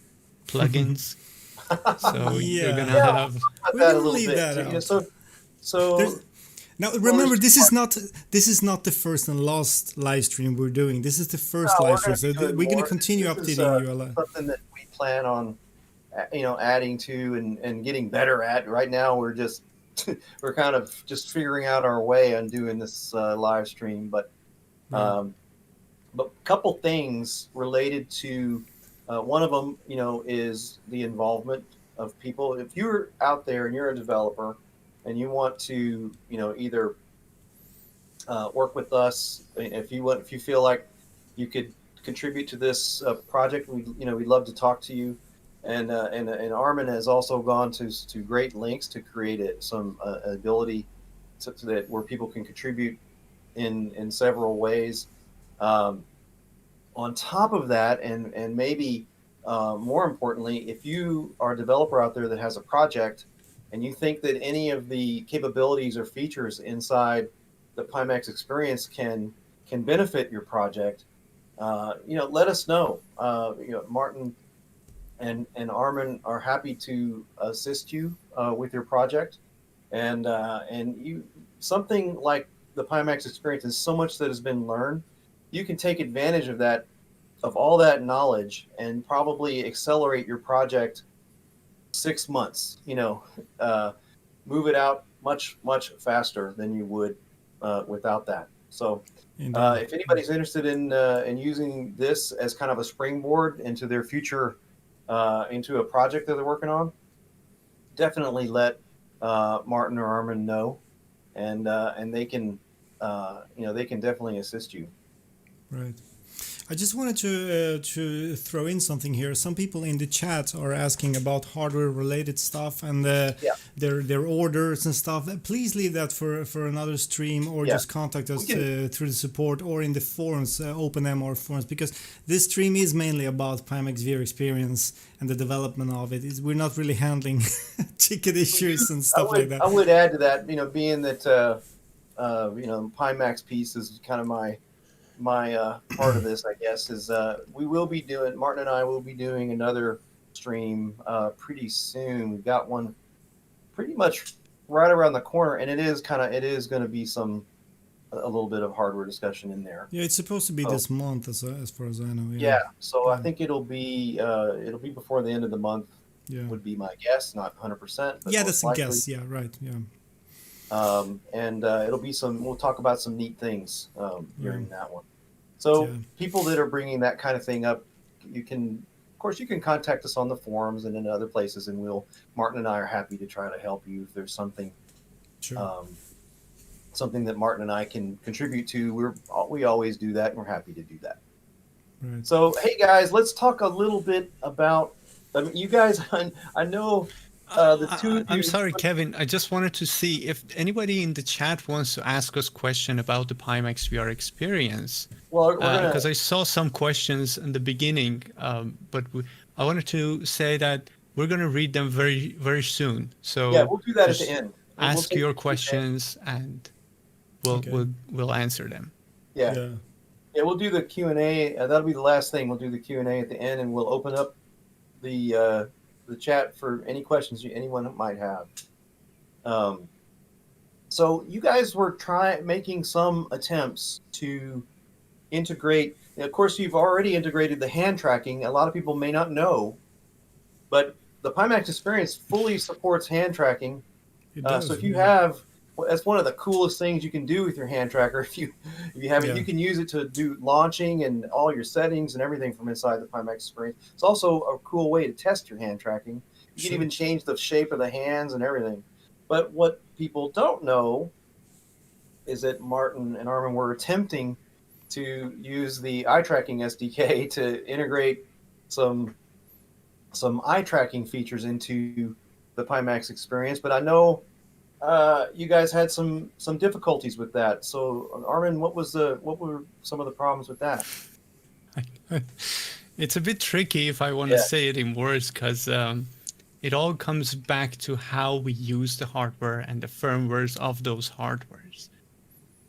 Speaker 3: plugins. So you're
Speaker 1: Yeah.
Speaker 3: gonna
Speaker 2: Yeah, we'll
Speaker 3: have,
Speaker 2: talk about
Speaker 1: We're
Speaker 2: that a
Speaker 1: gonna
Speaker 2: little
Speaker 1: leave
Speaker 2: bit
Speaker 1: that
Speaker 2: too.
Speaker 1: out.
Speaker 2: So
Speaker 1: There's now
Speaker 2: well,
Speaker 1: remember,
Speaker 2: there's two parts.
Speaker 1: this is not the first and last live stream we're doing. This is the
Speaker 2: No,
Speaker 1: first live
Speaker 2: we're
Speaker 1: stream,
Speaker 2: going to
Speaker 1: so
Speaker 2: be doing
Speaker 1: we're gonna
Speaker 2: more.
Speaker 1: continue
Speaker 2: This is
Speaker 1: updating you a lot.
Speaker 2: something that we plan on, adding to and getting better at. Right now, we're just we're kind of just figuring out our way on doing this live stream.
Speaker 1: Right.
Speaker 2: Um, but a couple things related to one of them, is the involvement of people. If you're out there and you're a developer and you want to, either work with us. If you feel like you could contribute to this project, we'd love to talk to you. And Armin has also gone to great lengths to create some ability to that where people can contribute in several ways. Um, on top of that, and maybe more importantly, if you are a developer out there that has a project and you think that any of the capabilities or features inside the Pimax experience can benefit your project, let us know. Martin and Armin are happy to assist you with your project, and you something like the Pimax experience is so much that has been learned. You can take advantage of all that knowledge and probably accelerate your project 6 months. Move it out much faster than you would without that. So,
Speaker 1: Indeed.
Speaker 2: if anybody's interested in using this as kind of a springboard into their future, into a project that they're working on, definitely let Martin or Armin know, and they can definitely assist you.
Speaker 1: Right. I just wanted to throw in something here. Some people in the chat are asking about hardware related stuff and
Speaker 2: Yeah,
Speaker 1: their orders and stuff. Please leave that for another stream, or
Speaker 2: yeah,
Speaker 1: just contact
Speaker 2: we
Speaker 1: us
Speaker 2: can.
Speaker 1: through the support or in the forums, OpenMR Forums, because this stream is mainly about Pimax VR Experience and the development of it. We're not really handling ticket
Speaker 2: We do.
Speaker 1: issues and
Speaker 2: I
Speaker 1: stuff like
Speaker 2: would
Speaker 1: that.
Speaker 2: I would add to that. Being that Pimax piece is kind of my part of this, I guess, is we will be doing, Martin and I will be doing another stream pretty soon. We've got one pretty much right around the corner, and it is going to be a little bit of hardware discussion in there.
Speaker 1: Yeah, it's supposed to be
Speaker 2: So
Speaker 1: this month, as far as I know. Yeah.
Speaker 2: yeah, so I
Speaker 1: Yeah.
Speaker 2: think it'll be before the end of the month,
Speaker 1: Yeah.
Speaker 2: would be my guess, not 100%, but
Speaker 1: Yeah,
Speaker 2: most
Speaker 1: that's a
Speaker 2: likely.
Speaker 1: guess. Yeah. Right. Yeah.
Speaker 2: And we'll talk about some neat things
Speaker 1: Yeah.
Speaker 2: during that one. So
Speaker 1: Yeah.
Speaker 2: people that are bringing that kind of thing up, you can course, you can contact us on the forums and in other places, and Martin and I are happy to try to help you if there's something,
Speaker 1: Sure.
Speaker 2: something that Martin and I can contribute to. We always do that, and we're happy to do that.
Speaker 1: Right.
Speaker 2: So, hey guys, let's talk a little bit about. I mean, you guys, I know the two of
Speaker 3: I'm
Speaker 2: you.
Speaker 3: sorry, Kevin. I just wanted to see if anybody in the chat wants to ask us question about the Pimax VR experience.
Speaker 2: Well, we're gonna.
Speaker 3: Because I saw some questions in the beginning, but I wanted to say that we're going to read them very, very soon. So
Speaker 2: Yeah, we'll do that at
Speaker 3: just
Speaker 2: the end.
Speaker 3: ask
Speaker 2: take
Speaker 3: your
Speaker 2: the Q&A.
Speaker 3: questions and we'll answer them.
Speaker 2: Yeah. Yeah, we'll do the Q&A. That'll be the last thing. We'll do the Q&A at the end, and we'll open up the chat for any questions anyone might have. So you guys were making some attempts to integrate. Of course, you've already integrated the hand tracking. A lot of people may not know, but the Pimax Experience fully supports hand tracking.
Speaker 1: It does,
Speaker 2: So if you have, that's one of the coolest things you can do with your hand tracker. If you have it, you can use it to do launching and all your settings and everything from inside the Pimax Experience. It's also a cool way to test your hand tracking. You can even change the shape of the hands and everything. But what people don't know is that Martin and Armin were attempting to use the eye tracking SDK to integrate some eye tracking features into the Pimax Experience. But I know you guys had some difficulties with that. So Armin, what were some of the problems with that?
Speaker 3: It's a bit tricky if I want to say it in words, because it all comes back to how we use the hardware and the firmwares of those hardwares.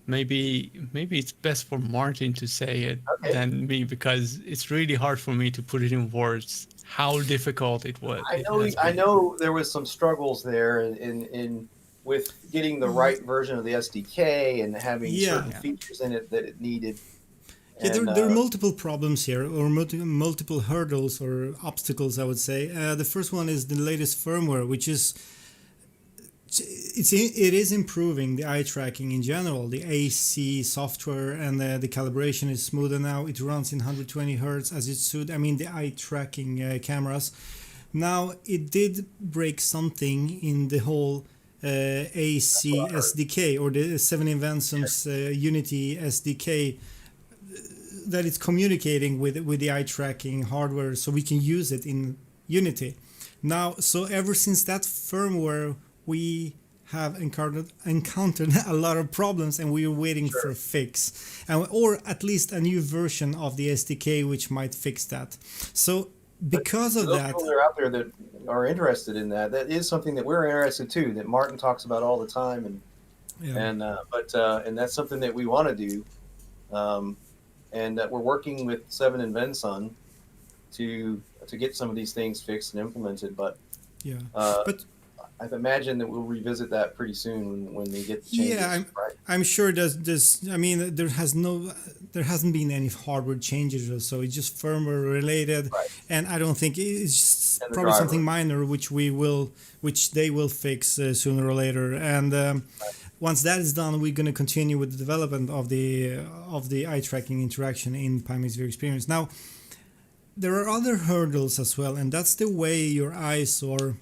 Speaker 3: Maybe it's best for Martin to say it than me, because it's really hard for me to put it in words how difficult it was.
Speaker 2: I know there was some struggles there in with getting the right version of the SDK and having certain features in it that it needed.
Speaker 1: Yeah, there are multiple problems here, or multiple hurdles or obstacles, I would say. The first one is the latest firmware, which is it is improving the eye tracking in general. The AC software and the calibration is smoother now. It runs in 120 hertz as it should. I mean, the eye tracking cameras. Now, it did break something in the whole AC SDK, or the 7invenSum's Unity SDK, that it's communicating with the eye tracking hardware, so we can use it in Unity. Now, so ever since that firmware, we have encountered a lot of problems, and we are waiting for a fix, or at least a new version of the SDK which might fix that. So because of that,
Speaker 2: people that are out there that are interested in that is something that we're interested too, that Martin talks about all the time, and that's something that we want to do. And that we're working with 7invenSum to get some of these things fixed and implemented. But but I imagine that we'll revisit that pretty soon when we get the changes.
Speaker 1: Yeah, I'm sure there's. I mean, there hasn't been any hardware changes or so. It's just firmware related, and I don't think it's just probably something minor which they will fix sooner or later. And once that is done, we're going to continue with the development of the eye tracking interaction in Pimax VR Experience. Now, there are other hurdles as well, and that's the way your eyes are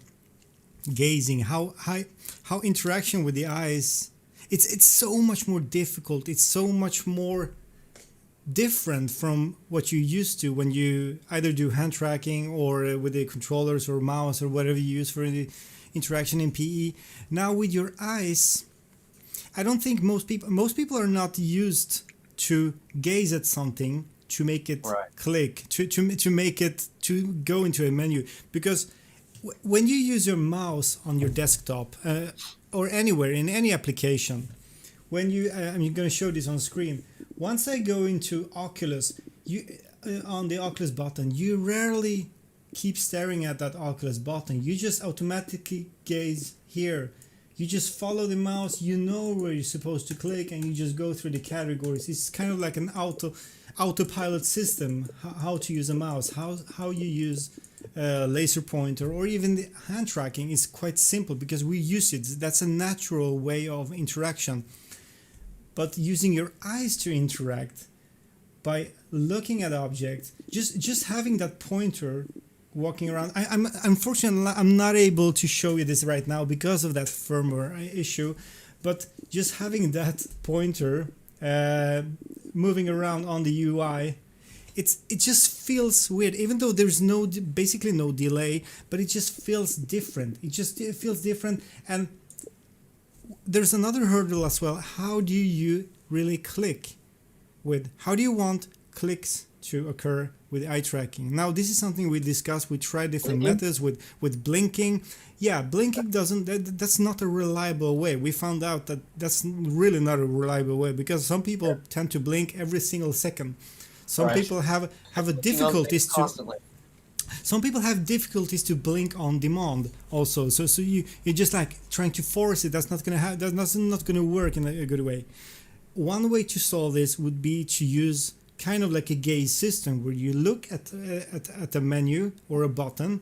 Speaker 1: gazing. How interaction with the eyes. It's so much more difficult. It's so much more different from what you used to when you either do hand tracking or with the controllers or mouse or whatever you use for the interaction in PE. Now with your eyes, I don't think most people are not used to gaze at something to make it click, to make it to go into a menu, because when you use your mouse on your desktop or anywhere in any application, when I'm going to show this on screen. Once I go into Oculus, on the Oculus button, you rarely keep staring at that Oculus button. You just automatically gaze here. You just follow the mouse, you know where you're supposed to click, and you just go through the categories. It's kind of like an autopilot system, how to use a mouse, how you use a laser pointer, or even the hand tracking is quite simple because we use it. That's a natural way of interaction. But using your eyes to interact by looking at objects, just having that pointer walking around. I'm unfortunately I'm not able to show you this right now because of that firmware issue, but just having that pointer moving around on the UI, it just feels weird, even though there's basically no delay, but it just feels different. It feels different. And there's another hurdle as well. How do you really click how do you want clicks to occur with eye tracking? Now, this is something we discussed. We tried different methods with blinking. Yeah, blinking that's not a reliable way. We found out that that's really not a reliable way, because some people tend to blink every single second. Some people have a difficulties to
Speaker 2: constantly.
Speaker 1: Some people have difficulties to blink on demand also. So you're just like trying to force it. That's not gonna work in a good way. One way to solve this would be to use kind of like a gaze system, where you look at a menu or a button,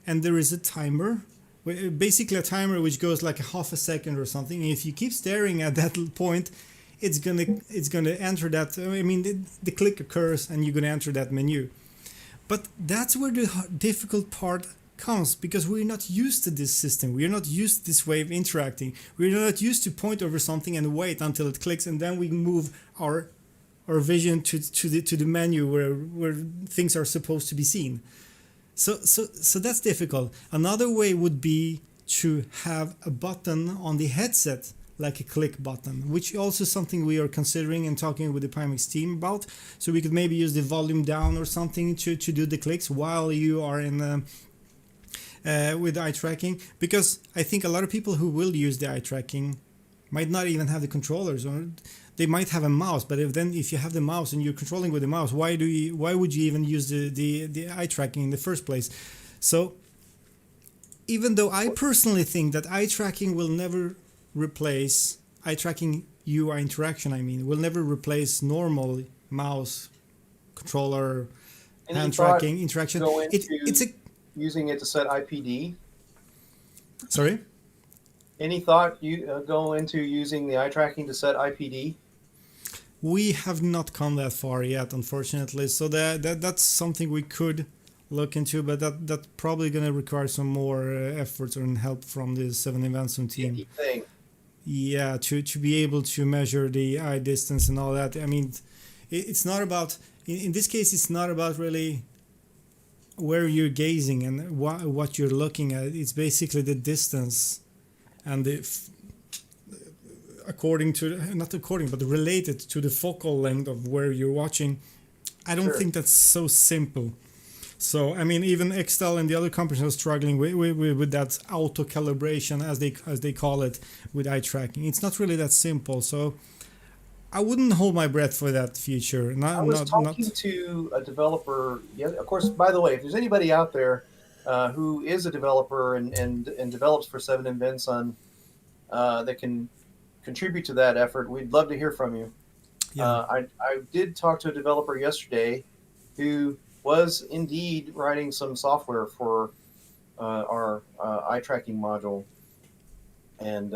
Speaker 1: and there is a timer, basically a timer which goes like a half a second or something. And if you keep staring at that point, it's gonna enter that. I mean, the click occurs, and you're gonna enter that menu. But that's where the difficult part comes, because we're not used to this system. We're not used to this way of interacting. We're not used to point over something and wait until it clicks, and then we move our vision to the menu where things are supposed to be seen. So that's difficult. Another way would be to have a button on the headset, like a click button, which also something we are considering and talking with the Pimax team about. So we could maybe use the volume down or something to do the clicks while you are in with eye tracking, because I think a lot of people who will use the eye tracking might not even have the controllers, or they might have a mouse. But if you have the mouse and you're controlling with the mouse, why would you even use the eye tracking in the first place? So even though I personally think that eye tracking will never replace eye tracking UI interaction, will never replace normal mouse controller hand tracking interaction. It's
Speaker 2: using it to set IPD.
Speaker 1: Sorry?
Speaker 2: Any thought you go into using the eye tracking to set IPD?
Speaker 1: We have not come that far yet, unfortunately. So that's something we could look into, but that's probably going to require some more efforts and help from the 7inventum team. Yeah, to be able to measure the eye distance and all that. I mean, it's not about, in this case, it's not about really where you're gazing and what you're looking at. It's basically the distance and related to the focal length of where you're watching. I don't think that's so simple. So I mean, even Excel and the other companies are struggling with that auto calibration, as they call it, with eye tracking. It's not really that simple. So I wouldn't hold my breath for that future.
Speaker 2: I was talking to a developer. Yeah, of course. By the way, if there's anybody out there who is a developer and develops for 7inventum that can contribute to that effort, we'd love to hear from you. Yeah. I did talk to a developer yesterday who was indeed writing some software for our eye tracking module, and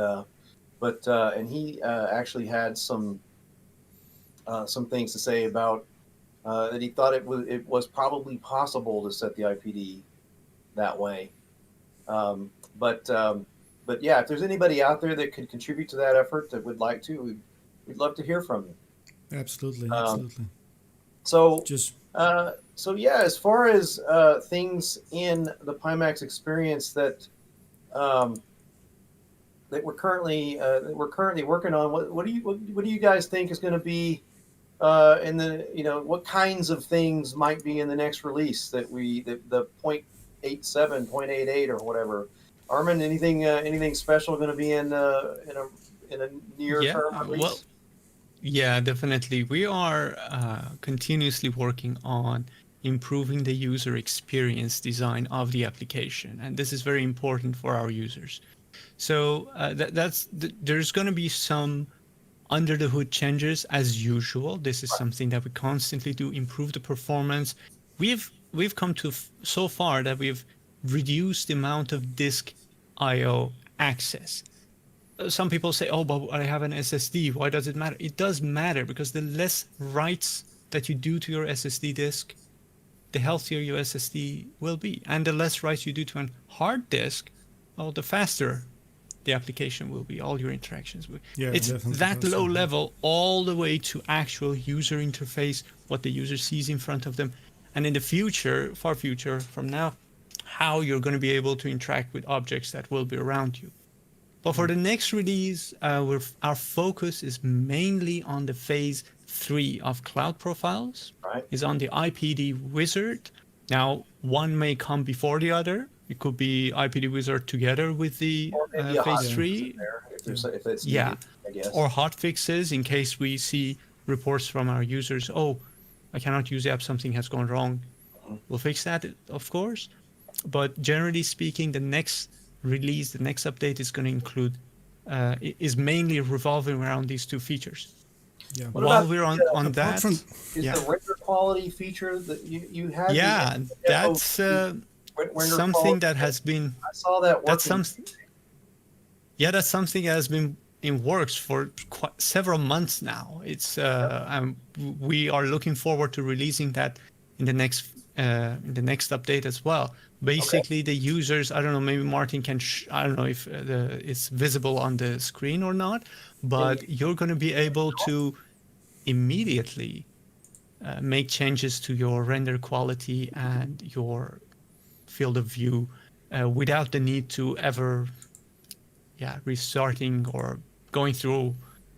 Speaker 2: he actually had some things to say about that he thought it was probably possible to set the IPD that way. But yeah, if there's anybody out there that could contribute to that effort that would like to, we'd love to hear from you.
Speaker 1: Absolutely.
Speaker 2: So yeah, as far as things in the Pimax experience that we're currently working on, what do you guys think is going to be in the, what kinds of things might be in the next release that the 0.87, 0.88 or whatever? Armin, anything special going to be in a near term release?
Speaker 3: Well, yeah, definitely. We are continuously working on improving the user experience design of the application, and this is very important for our users. So there's going to be some under the hood changes as usual. This is something that we constantly do, improve the performance. We've come to so far that we've reduced the amount of disk I/O access. Some people say, oh, but I have an SSD. Why does it matter? It does matter, because the less writes that you do to your SSD disk, the healthier your SSD will be. And the less writes you do to a hard disk, well, the faster the application will be, all your interactions will.
Speaker 1: Yeah,
Speaker 3: It's
Speaker 1: definitely
Speaker 3: that
Speaker 1: faster,
Speaker 3: low
Speaker 1: yeah.
Speaker 3: level all the way to actual user interface, what the user sees in front of them. And in the future, far future from now, how you're going to be able to interact with objects that will be around you. But for the next release, our focus is mainly on the phase 3 of cloud profiles.
Speaker 2: Right.
Speaker 3: Is on the IPD wizard. Now, one may come before the other. It could be IPD wizard together with the
Speaker 2: Or maybe a
Speaker 3: phase
Speaker 2: hotfix
Speaker 3: 3.
Speaker 2: in there if it's
Speaker 3: Yeah,
Speaker 2: needed, I guess.
Speaker 3: or hot fixes in case we see reports from our users. Oh, I cannot use the app. Something has gone wrong. We'll fix that, of course. But generally speaking, the next release, the next update is going to include, is mainly revolving around these two features.
Speaker 1: Yeah.
Speaker 2: What
Speaker 3: While
Speaker 2: about
Speaker 3: we're on,
Speaker 2: the,
Speaker 3: on
Speaker 1: apart
Speaker 3: that,
Speaker 1: from-
Speaker 2: Is
Speaker 3: yeah.
Speaker 2: the render quality feature that you had?
Speaker 3: Yeah,
Speaker 2: the
Speaker 3: that's
Speaker 2: FOV render
Speaker 3: something
Speaker 2: quality?
Speaker 3: that has been,
Speaker 2: I saw that
Speaker 3: that's
Speaker 2: working.
Speaker 3: that's something that has been in works for quite several months now. It's we are looking forward to releasing that in the next update as well. Basically, the users, I don't know, maybe Martin can, I don't know if it's visible on the screen or not, but you're going to be able to immediately make changes to your render quality and your field of view without the need to ever restarting or going through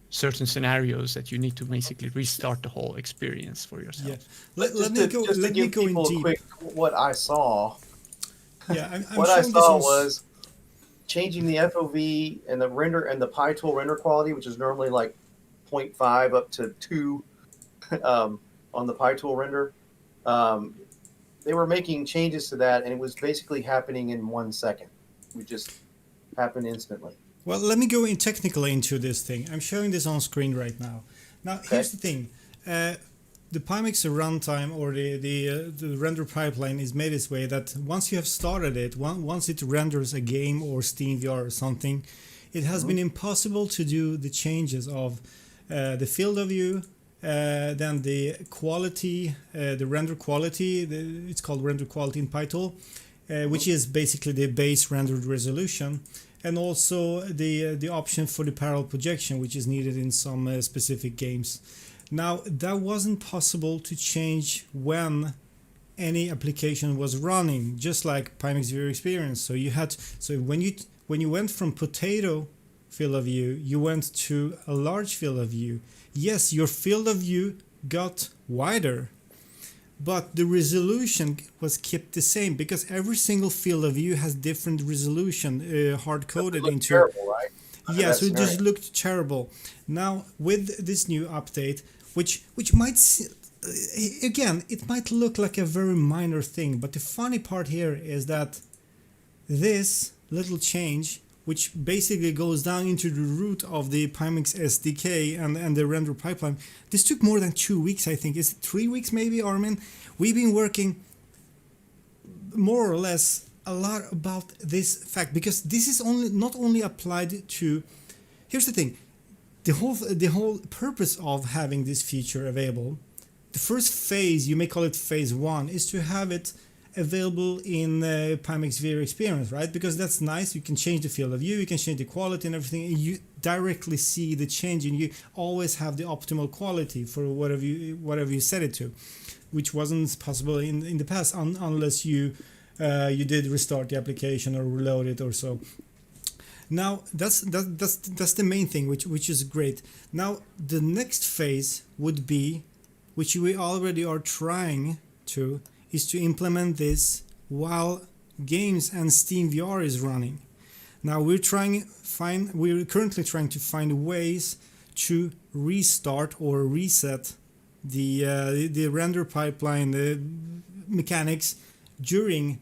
Speaker 3: certain scenarios that you need to basically restart the whole experience for yourself.
Speaker 1: Yeah.
Speaker 2: But
Speaker 1: Let me go.
Speaker 2: just to
Speaker 1: Let me
Speaker 2: give
Speaker 1: go in
Speaker 2: people a
Speaker 1: deep.
Speaker 2: quick what I saw.
Speaker 1: Yeah, I'm
Speaker 2: What I
Speaker 1: showing this
Speaker 2: saw
Speaker 1: on
Speaker 2: was changing the FOV and the render and the PyTool render quality, which is normally like 0.5 up to 2 on the PyTool render. They were making changes to that, and it was basically happening in 1 second. It just happened instantly.
Speaker 1: Well, let me go in technically into this thing. I'm showing this on screen right now. Now, here's the thing. The Pimax runtime or the render pipeline is made this way that once you have started it, once it renders a game or SteamVR or something, it has been impossible to do the changes of the field of view, then the quality, the render quality, it's called render quality in PyTool, which is basically the base rendered resolution, and also the option for the parallel projection, which is needed in some specific games. Now, that wasn't possible to change when any application was running, just like Pimax VR Experience. So when you went from potato field of view, you went to a large field of view. Yes, your field of view got wider, but the resolution was kept the same because every single field of view has different resolution hard-coded into.
Speaker 2: Terrible, right?
Speaker 1: Yeah, so it just
Speaker 2: scenario.
Speaker 1: looked terrible. Now with this new update, which might again, it might look like a very minor thing, but the funny part here is that this little change, which basically goes down into the root of the Pimax SDK and the render pipeline, this took more than 2 weeks, I think. Is it 3 weeks maybe, Armin? We've been working more or less a lot about this fact because this is not only applied to. Here's the thing, the whole purpose of having this feature available, the first phase, you may call it phase 1, is to have it available in Pimax VR Experience, right? Because that's nice. You can change the field of view, you can change the quality and everything, and you directly see the change, and you always have the optimal quality for whatever you set it to, which wasn't possible in the past unless you did restart the application or reload it or so. Now that's the main thing, which is great. Now the next phase would be, which we already are trying to, is to implement this while games and SteamVR is running. Now we're currently trying to find ways to restart or reset the render pipeline, the mechanics during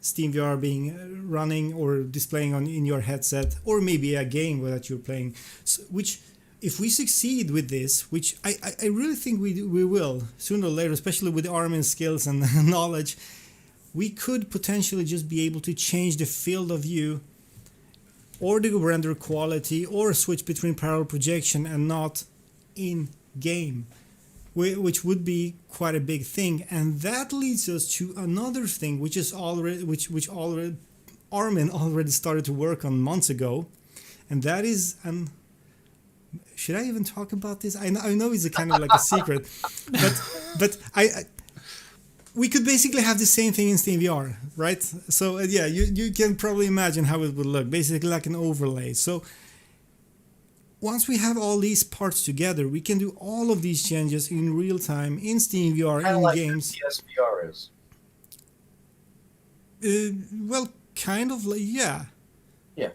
Speaker 1: SteamVR being running or displaying in your headset, or maybe a game that you're playing. So, which, if we succeed with this, which I really think we will sooner or later, especially with Armin's skills and knowledge, we could potentially just be able to change the field of view or the render quality or switch between parallel projection and not in game. which would be quite a big thing. And that leads us to another thing, which is already which already Armin already started to work on months ago, and that is should I even talk about this? I know it's a kind of like a secret, but we could basically have the same thing in SteamVR, right? So yeah, you can probably imagine how it would look, basically like an overlay. So once we have all these parts together, we can do all of these changes in real time in SteamVR,
Speaker 2: Kind of
Speaker 1: in
Speaker 2: like
Speaker 1: games.
Speaker 2: PSVR is.
Speaker 1: Well, kind of like, yeah.
Speaker 2: Yeah.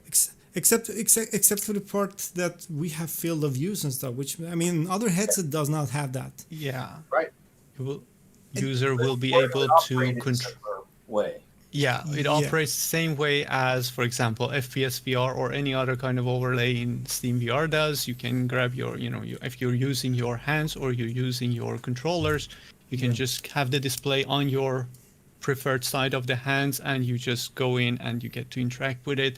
Speaker 1: Except for the part that we have field of views and stuff, which, I mean, other headset does not have that.
Speaker 3: Yeah.
Speaker 2: Right.
Speaker 3: User will be
Speaker 2: Or it
Speaker 3: able
Speaker 2: would
Speaker 3: to
Speaker 2: operate in a
Speaker 3: control.
Speaker 2: similar way.
Speaker 3: Yeah, it
Speaker 1: Yeah.
Speaker 3: operates the same way as, for example, FPS VR or any other kind of overlay in Steam VR does. You can grab your, if you're using your hands or you're using your controllers, you can just have the display on your preferred side of the hands, and you just go in and you get to interact with it.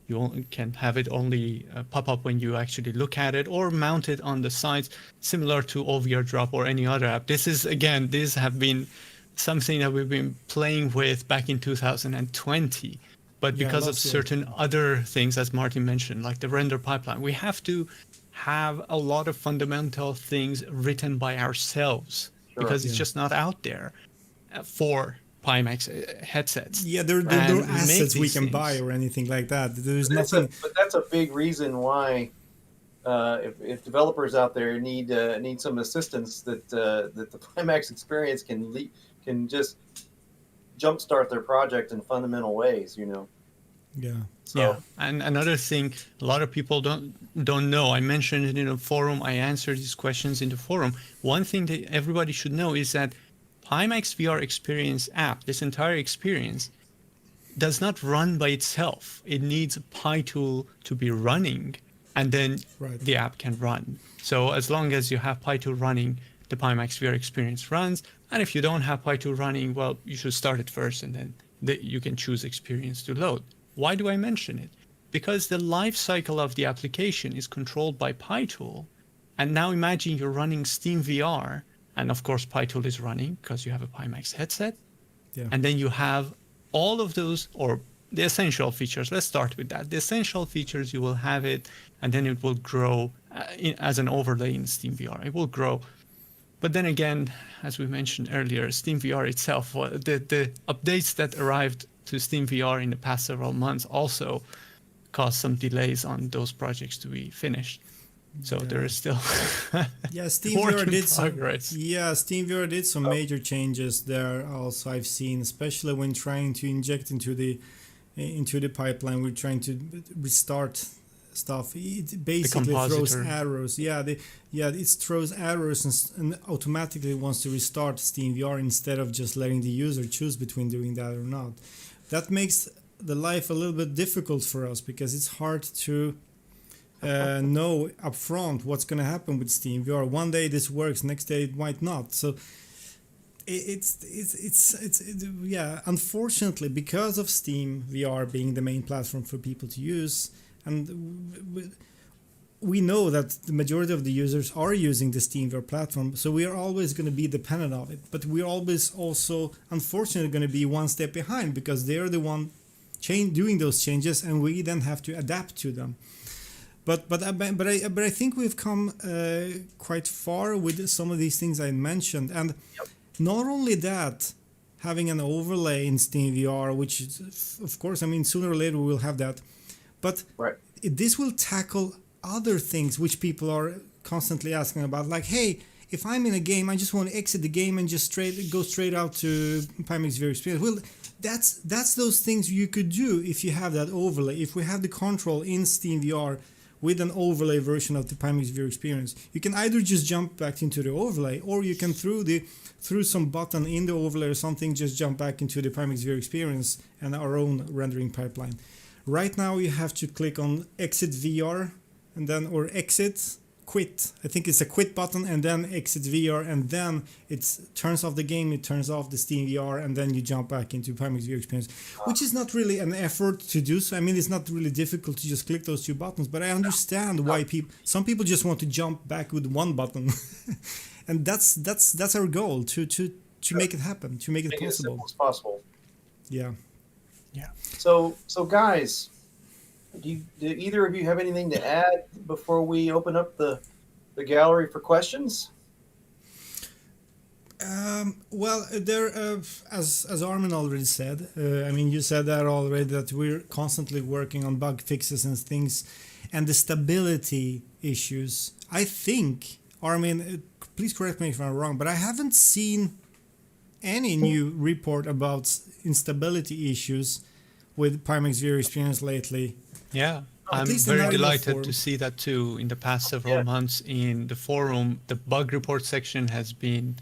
Speaker 3: You can have it only pop up when you actually look at it, or mount it on the sides, similar to OVR Drop or any other app. These have been something that we've been playing with back in 2020. But
Speaker 1: Yeah,
Speaker 3: because of
Speaker 1: last year.
Speaker 3: certain other things, as Martin mentioned, like the render pipeline, we have to have a lot of fundamental things written by ourselves,
Speaker 2: Sure.
Speaker 3: because it's
Speaker 1: Yeah.
Speaker 3: just not out there for Pimax headsets.
Speaker 1: Yeah, there are no
Speaker 3: And make
Speaker 1: assets we
Speaker 3: these
Speaker 1: can buy
Speaker 3: things.
Speaker 1: or anything like that. There's
Speaker 2: But
Speaker 1: nothing.
Speaker 2: that's a big reason why, if developers out there need some assistance, that the Pimax experience can just jumpstart their project in fundamental ways.
Speaker 1: Yeah.
Speaker 2: So,
Speaker 3: Yeah, and another thing, a lot of people don't know. I mentioned it in a forum. I answered these questions in the forum. One thing that everybody should know is that Pimax VR Experience app, this entire experience, does not run by itself. It needs a PyTool to be running, and then
Speaker 1: Right.
Speaker 3: the app can run. So as long as you have PyTool running, the Pimax VR Experience runs. And if you don't have PyTool running, well, you should start it first, and then you can choose Experience to load. Why do I mention it? Because the life cycle of the application is controlled by PyTool. And now imagine you're running Steam VR, and of course PyTool is running because you have a Pimax headset.
Speaker 1: Yeah.
Speaker 3: And then you have all of those, or the essential features. Let's start with that. The essential features, you will have it, and then it will grow as an overlay in Steam VR. It will grow. But then again, as we mentioned earlier, Steam VR itself, the updates that arrived to Steam VR in the past several months also caused some delays on those projects to be finished. So there is still
Speaker 1: Yeah, Steam
Speaker 3: work
Speaker 1: VR
Speaker 3: in
Speaker 1: did some,
Speaker 3: progress.
Speaker 1: yeah, Steam VR did some major changes there. Also, I've seen, especially when trying to inject into the pipeline, we're trying to restart stuff. It basically throws
Speaker 3: compositor.
Speaker 1: arrows. It throws arrows and automatically wants to restart Steam VR instead of just letting the user choose between doing that or not. That makes the life a little bit difficult for us because it's hard to know upfront what's going to happen with Steam VR. One day this works, next day it might not. So yeah. Unfortunately, because of Steam VR being the main platform for people to use, and we know that the majority of the users are using the Steam VR platform, so we are always going to be dependent of it. But we're always also, unfortunately, going to be one step behind because they're the one doing those changes, and we then have to adapt to them. But I think we've come quite far with some of these things I mentioned, and not only that, having an overlay in Steam VR, which is, of course, I mean, sooner or later we will have that, but
Speaker 2: right.
Speaker 1: This will tackle other things which people are constantly asking about, like, hey, if I'm in a game, I just want to exit the game and just go straight out to Pimax VR Experience. Well, that's those things you could do if you have that overlay. If we have the control in Steam VR with an overlay version of the Pimax VR Experience, you can either just jump back into the overlay, or you can through some button in the overlay or something, just jump back into the Pimax VR Experience and our own rendering pipeline. Right now you have to click on exit VR and then, or exit, quit. I think it's a quit button, and then exit VR, and then it turns off the game, it turns off the Steam VR, and then you jump back into Pimax VR Experience, which is not really an effort to do so. I mean, it's not really difficult to just click those two buttons, but I understand why some people just want to jump back with one button. and that's our goal to make it happen, to make it
Speaker 2: Make it as
Speaker 1: possible.
Speaker 2: simple as possible.
Speaker 1: Yeah.
Speaker 2: So guys, do either of you have anything to add before we open up the gallery for questions?
Speaker 1: Well, there, as Armin already said, I mean, you said that already, that we're constantly working on bug fixes and things, and the stability issues. I think, Armin, please correct me if I'm wrong, but I haven't seen any new report about instability issues with Pimax VR Experience lately.
Speaker 3: Yeah,
Speaker 1: At
Speaker 3: I'm
Speaker 1: least
Speaker 3: very
Speaker 1: not in the
Speaker 3: delighted
Speaker 1: forum.
Speaker 3: to see that too. In the past several
Speaker 2: Yeah.
Speaker 3: months in the forum, the bug report section has been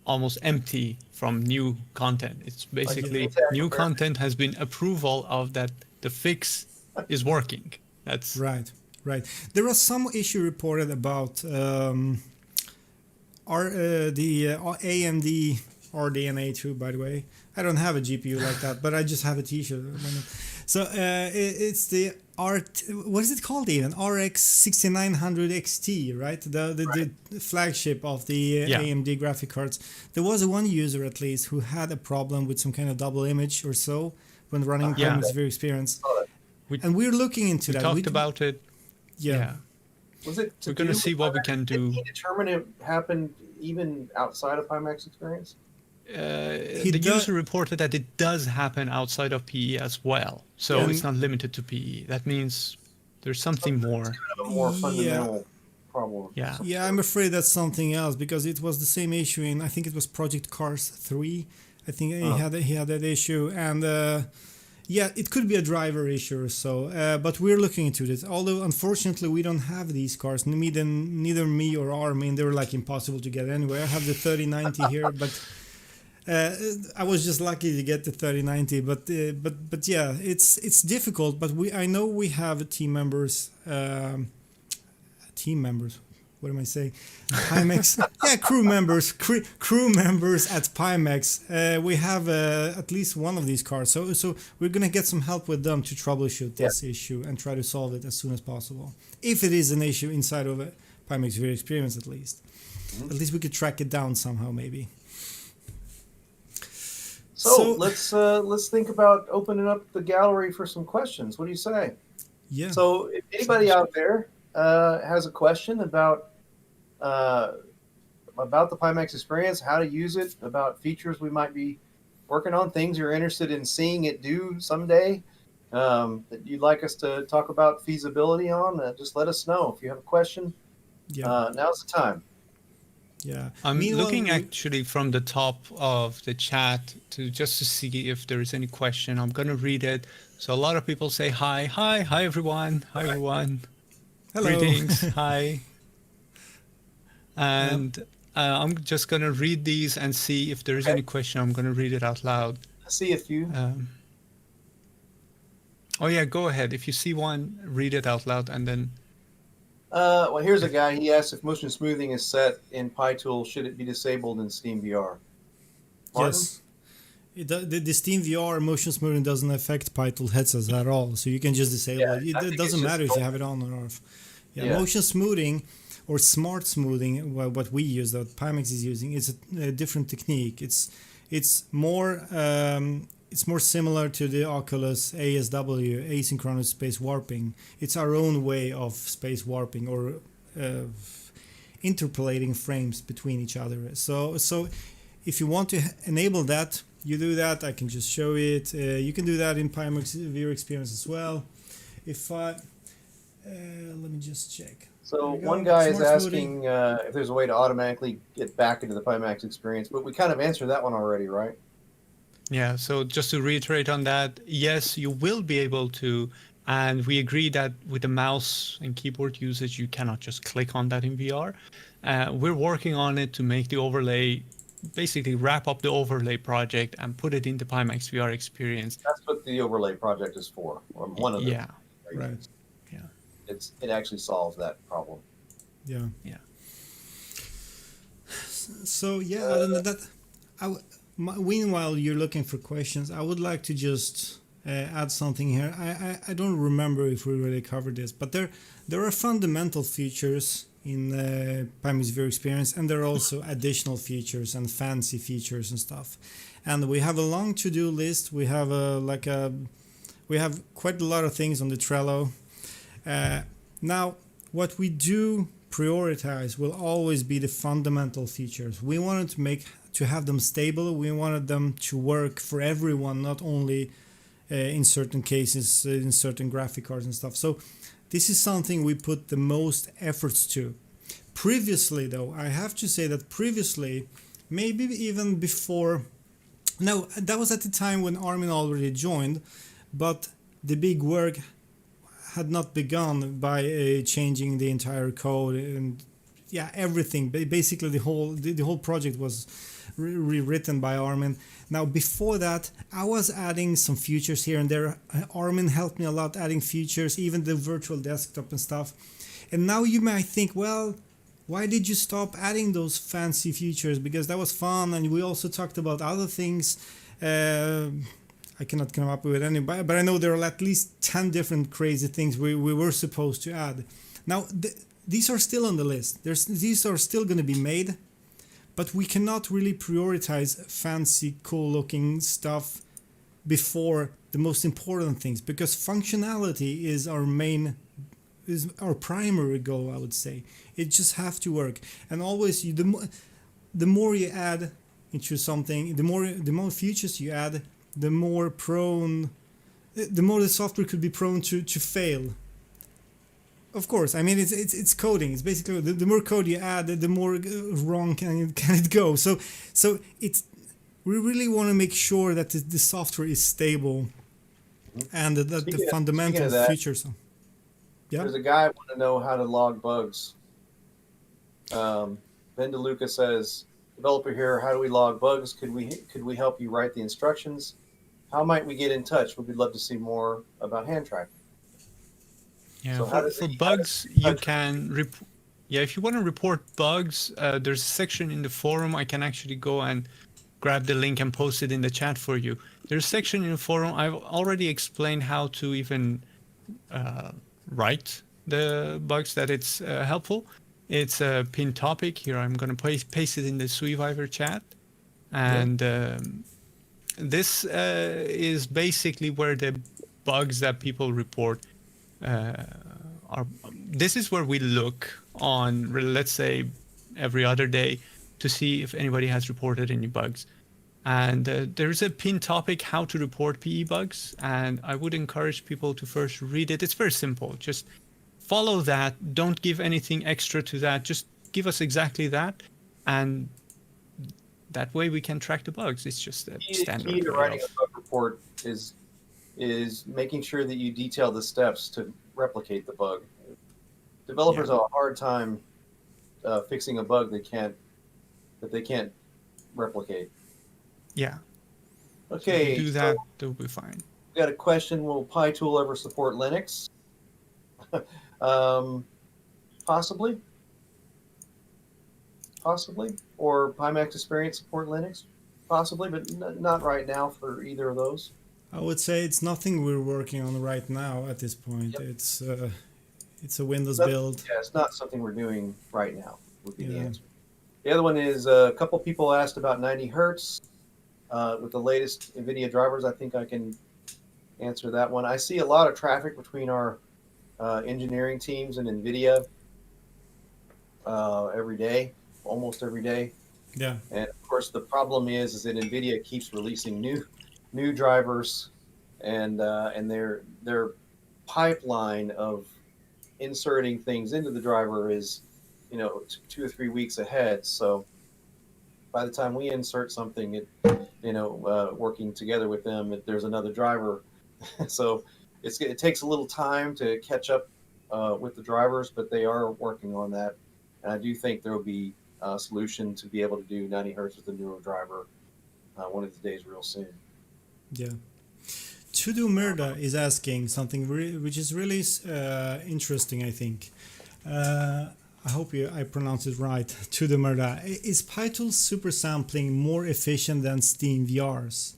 Speaker 3: almost empty from new content. It's basically
Speaker 2: exactly.
Speaker 3: new content has been approval of that the fix is working. That's
Speaker 1: Right. There was some issue reported about AMD RDNA 2, by the way. I don't have a GPU like that, but I just have a T-shirt. So it's the what is it called even? RX 6900 XT, right? The flagship of the AMD graphic cards. There was one user at least who had a problem with some kind of double image or so when running Pimax VR Experience. And we're looking into that.
Speaker 3: We talked about it.
Speaker 1: Yeah.
Speaker 2: Was it?
Speaker 3: We're going to see what we can do.
Speaker 2: Did he determine it happened even outside of Pimax Experience?
Speaker 3: The user reported that it does happen outside of PE as well. So it's not limited to PE. That means there's something more.
Speaker 2: Kind of a more fundamental problem.
Speaker 3: Yeah.
Speaker 1: Yeah, I'm afraid that's something else, because it was the same issue in, I think it was Project Cars 3. I think he had that issue, and yeah, it could be a driver issue or so. But we're looking into this. Although unfortunately we don't have these cars. Neither me or Armin. They were like impossible to get anyway. I have the 3090 here, but I was just lucky to get the 3090. But yeah, it's difficult. But I know we have team members. What am I saying? Pimax, crew members at Pimax. We have at least one of these cars, so we're gonna get some help with them to troubleshoot this issue and try to solve it as soon as possible. If it is an issue inside of a Pimax VR Experience, at least we could track it down somehow, maybe.
Speaker 2: So let's think about opening up the gallery for some questions. What do you say?
Speaker 1: Yeah.
Speaker 2: So if anybody out there has a question about the Pimax Experience, how to use it, about features we might be working on, things you're interested in seeing it do someday, that you'd like us to talk about feasibility on, just let us know. If you have a question, now's the time.
Speaker 1: Yeah.
Speaker 3: I'm looking actually from the top of the chat just to see if there is any question. I'm going to read it. So a lot of people say hi everyone. Hi everyone.
Speaker 1: Hello.
Speaker 3: Greetings. Hi. And I'm just going to read these and see if there is any question. I'm going to read it out loud.
Speaker 2: I see a few.
Speaker 3: Oh, yeah, go ahead. If you see one, read it out loud and then...
Speaker 2: Well, here's a guy. He asked if motion smoothing is set in PyTool. Should it be disabled in Steam VR? Martin?
Speaker 1: Yes. The Steam VR motion smoothing doesn't affect PyTool headsets at all, so you can just disable it. It doesn't matter if you have it on or off. Yeah. Motion smoothing or smart smoothing, what we use, that Pimax is using, is a different technique. It's more similar to the Oculus ASW, asynchronous space warping. It's our own way of space warping or interpolating frames between each other. So if you want to enable that, you do that. I can just show it. You can do that in Pimax VR Experience as well. If let me just check.
Speaker 2: So one guy is asking if there's a way to automatically get back into the Pimax Experience, but we kind of answered that one already, right?
Speaker 3: Yeah, so just to reiterate on that, yes, you will be able to, and we agree that with the mouse and keyboard usage, you cannot just click on that in VR. We're working on it to make the overlay, basically wrap up the overlay project and put it into Pimax VR Experience.
Speaker 2: That's what the overlay project is for, or one of them.
Speaker 3: Yeah.
Speaker 1: Right.
Speaker 3: Yeah.
Speaker 2: It actually solves that problem.
Speaker 1: Yeah.
Speaker 3: Yeah.
Speaker 1: So yeah, other than that, meanwhile you're looking for questions, I would like to just add something here. I don't remember if we really covered this, but there are fundamental features in Pimax VR Experience, and there are also additional features and fancy features and stuff. And we have a long to-do list. We have we have quite a lot of things on the Trello. Now, what we do prioritize will always be the fundamental features. We wanted to have them stable. We wanted them to work for everyone, not only in certain cases, in certain graphic cards and stuff. So this is something we put the most efforts to. Previously, though, I have to say that previously, maybe even before, no, that was at the time when Armin already joined, but the big work had not begun by changing the entire code and everything. Basically, the whole project was rewritten by Armin. Now, before that, I was adding some features here and there. Armin helped me a lot adding features, even the virtual desktop and stuff. And now you might think, well, why did you stop adding those fancy features? Because that was fun, and we also talked about other things. I cannot come up with any, but I know there are at least 10 different crazy things we were supposed to add. Now, these are still on the list. These are still going to be made, but we cannot really prioritize fancy, cool-looking stuff before the most important things, because functionality is our primary goal, I would say. It just have to work, and always the more you add into something, the more features you add, the more the software could be prone to fail. Of course, I mean it's coding. It's basically the more code you add, the more wrong can it go. So we really want to make sure that the software is stable, and that the fundamental features. Yeah.
Speaker 2: There's a guy want to know how to log bugs. Ben DeLuca says, "Developer here, how do we log bugs? Could we help you write the instructions? How might we get in touch? We'd love to see more about hand tracking."
Speaker 3: Yeah,
Speaker 2: So
Speaker 3: for bugs, you can if you want to report bugs, there's a section in the forum. I can actually go and grab the link and post it in the chat for you. There's a section in the forum. I've already explained how to even write the bugs, that it's helpful. It's a pinned topic here. I'm going to paste it in the SweViver chat. And this is basically where the bugs that people report are. This is where we look on, let's say, every other day to see if anybody has reported any bugs. And there's a pinned topic, how to report PE bugs. And I would encourage people to first read it. It's very simple. Just follow that. Don't give anything extra to that. Just give us exactly that. And that way we can track the bugs. It's just a standard.
Speaker 2: Key to writing a bug report is making sure that you detail the steps to replicate the bug. Developers have a hard time fixing a bug that they can't replicate.
Speaker 3: Yeah.
Speaker 2: Okay.
Speaker 3: So if you do that, they'll be fine.
Speaker 2: We got a question. Will PyTool ever support Linux? Possibly. Or Pimax Experience support Linux? Possibly, but not right now for either of those.
Speaker 1: I would say it's nothing we're working on right now at this point. Yep. It's a Windows build.
Speaker 2: Yeah, it's not something we're doing right now, would be the answer. The other one is a couple people asked about 90 hertz. With the latest NVIDIA drivers, I think I can answer that one. I see a lot of traffic between our engineering teams and NVIDIA every day, almost every day.
Speaker 1: Yeah.
Speaker 2: And of course, the problem is that NVIDIA keeps releasing new drivers, and their pipeline of inserting things into the driver is 2 or 3 weeks ahead. So by the time we insert something, working together with them, there's another driver. So it takes a little time to catch up with the drivers, but they are working on that. And I do think there will be a solution to be able to do 90 hertz with a newer driver one of the days real soon.
Speaker 1: Yeah. Tudu Merda is asking something which is really interesting, I think. I hope I pronounce it right. Tudu Merda. Is PyTool super sampling more efficient than Steam VRs?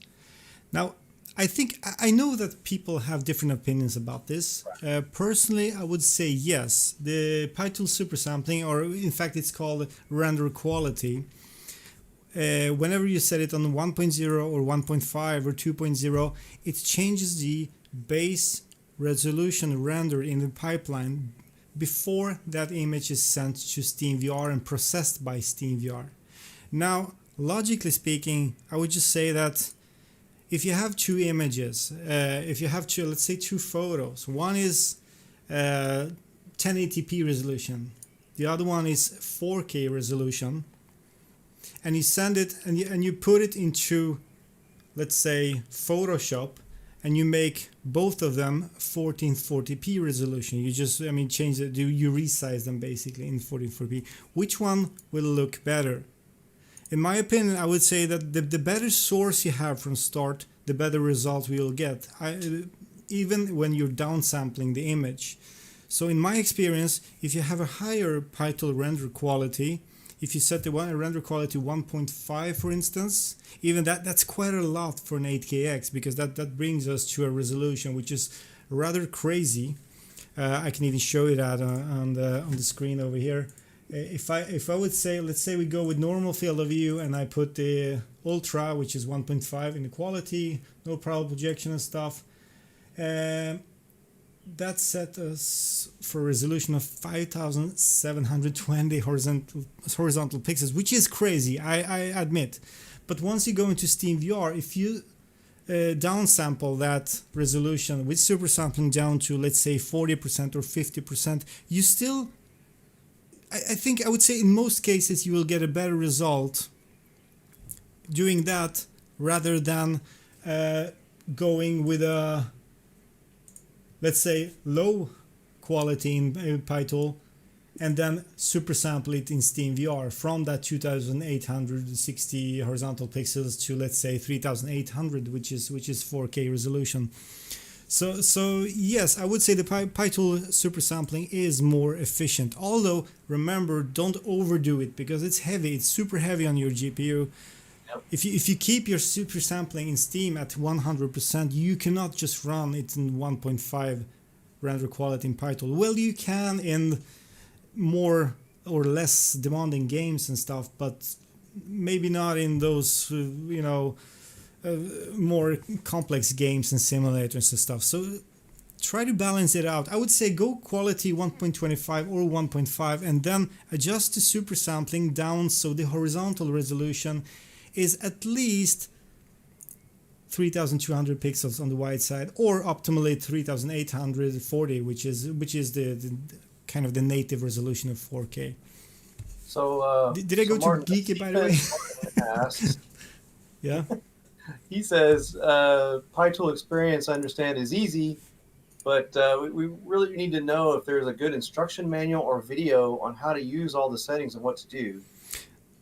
Speaker 1: Now, I know that people have different opinions about this. Personally, I would say yes. The PyTool super sampling, or in fact, it's called render quality. Whenever you set it on 1.0 or 1.5 or 2.0, it changes the base resolution render in the pipeline before that image is sent to SteamVR and processed by SteamVR. Now, logically speaking, I would just say that if you have two images, if you have two, let's say two photos, one is 1080p resolution, the other one is 4K resolution, and you send it and you put it into, let's say, Photoshop, and you make both of them 1440p resolution. You just, change it, you resize them basically in 1440p. Which one will look better? In my opinion, I would say that the better source you have from start, the better result we will get, even when you're downsampling the image. So in my experience, if you have a higher PyTool render quality, if you set the render quality 1.5, for instance, even that's quite a lot for an 8KX, because that brings us to a resolution which is rather crazy. I can even show you that on the screen over here. If I would say, let's say we go with normal field of view, and I put the ultra, which is 1.5 in the quality, no parallel projection and stuff, that set us for a resolution of 5720 horizontal pixels, which is crazy, I admit. But once you go into SteamVR, if you downsample that resolution with super sampling down to, let's say, 40% or 50%, you still, I think I would say in most cases you will get a better result doing that rather than going with a, let's say, low quality in PyTool and then super sample it in SteamVR from that 2860 horizontal pixels to, let's say, 3800, which is 4K resolution. So yes, I would say the PyTool super sampling is more efficient. Although, remember, don't overdo it because it's heavy. It's super heavy on your GPU.
Speaker 2: Yep.
Speaker 1: If you keep your super sampling in Steam at 100%, you cannot just run it in 1.5 render quality in PyTool. Well, you can in more or less demanding games and stuff, but maybe not in those more complex games and simulators and stuff. So try to balance it out. I would say go quality 1.25 or 1.5 and then adjust the super sampling down so the horizontal resolution is at least 3200 pixels on the wide side, or optimally 3840, which is the kind of the native resolution of 4K.
Speaker 2: So
Speaker 1: did I go
Speaker 2: Martin,
Speaker 1: too geeky, by the way?
Speaker 2: asks,
Speaker 1: Yeah.
Speaker 2: he says PyTool Experience, I understand, is easy, but we really need to know if there's a good instruction manual or video on how to use all the settings and what to do.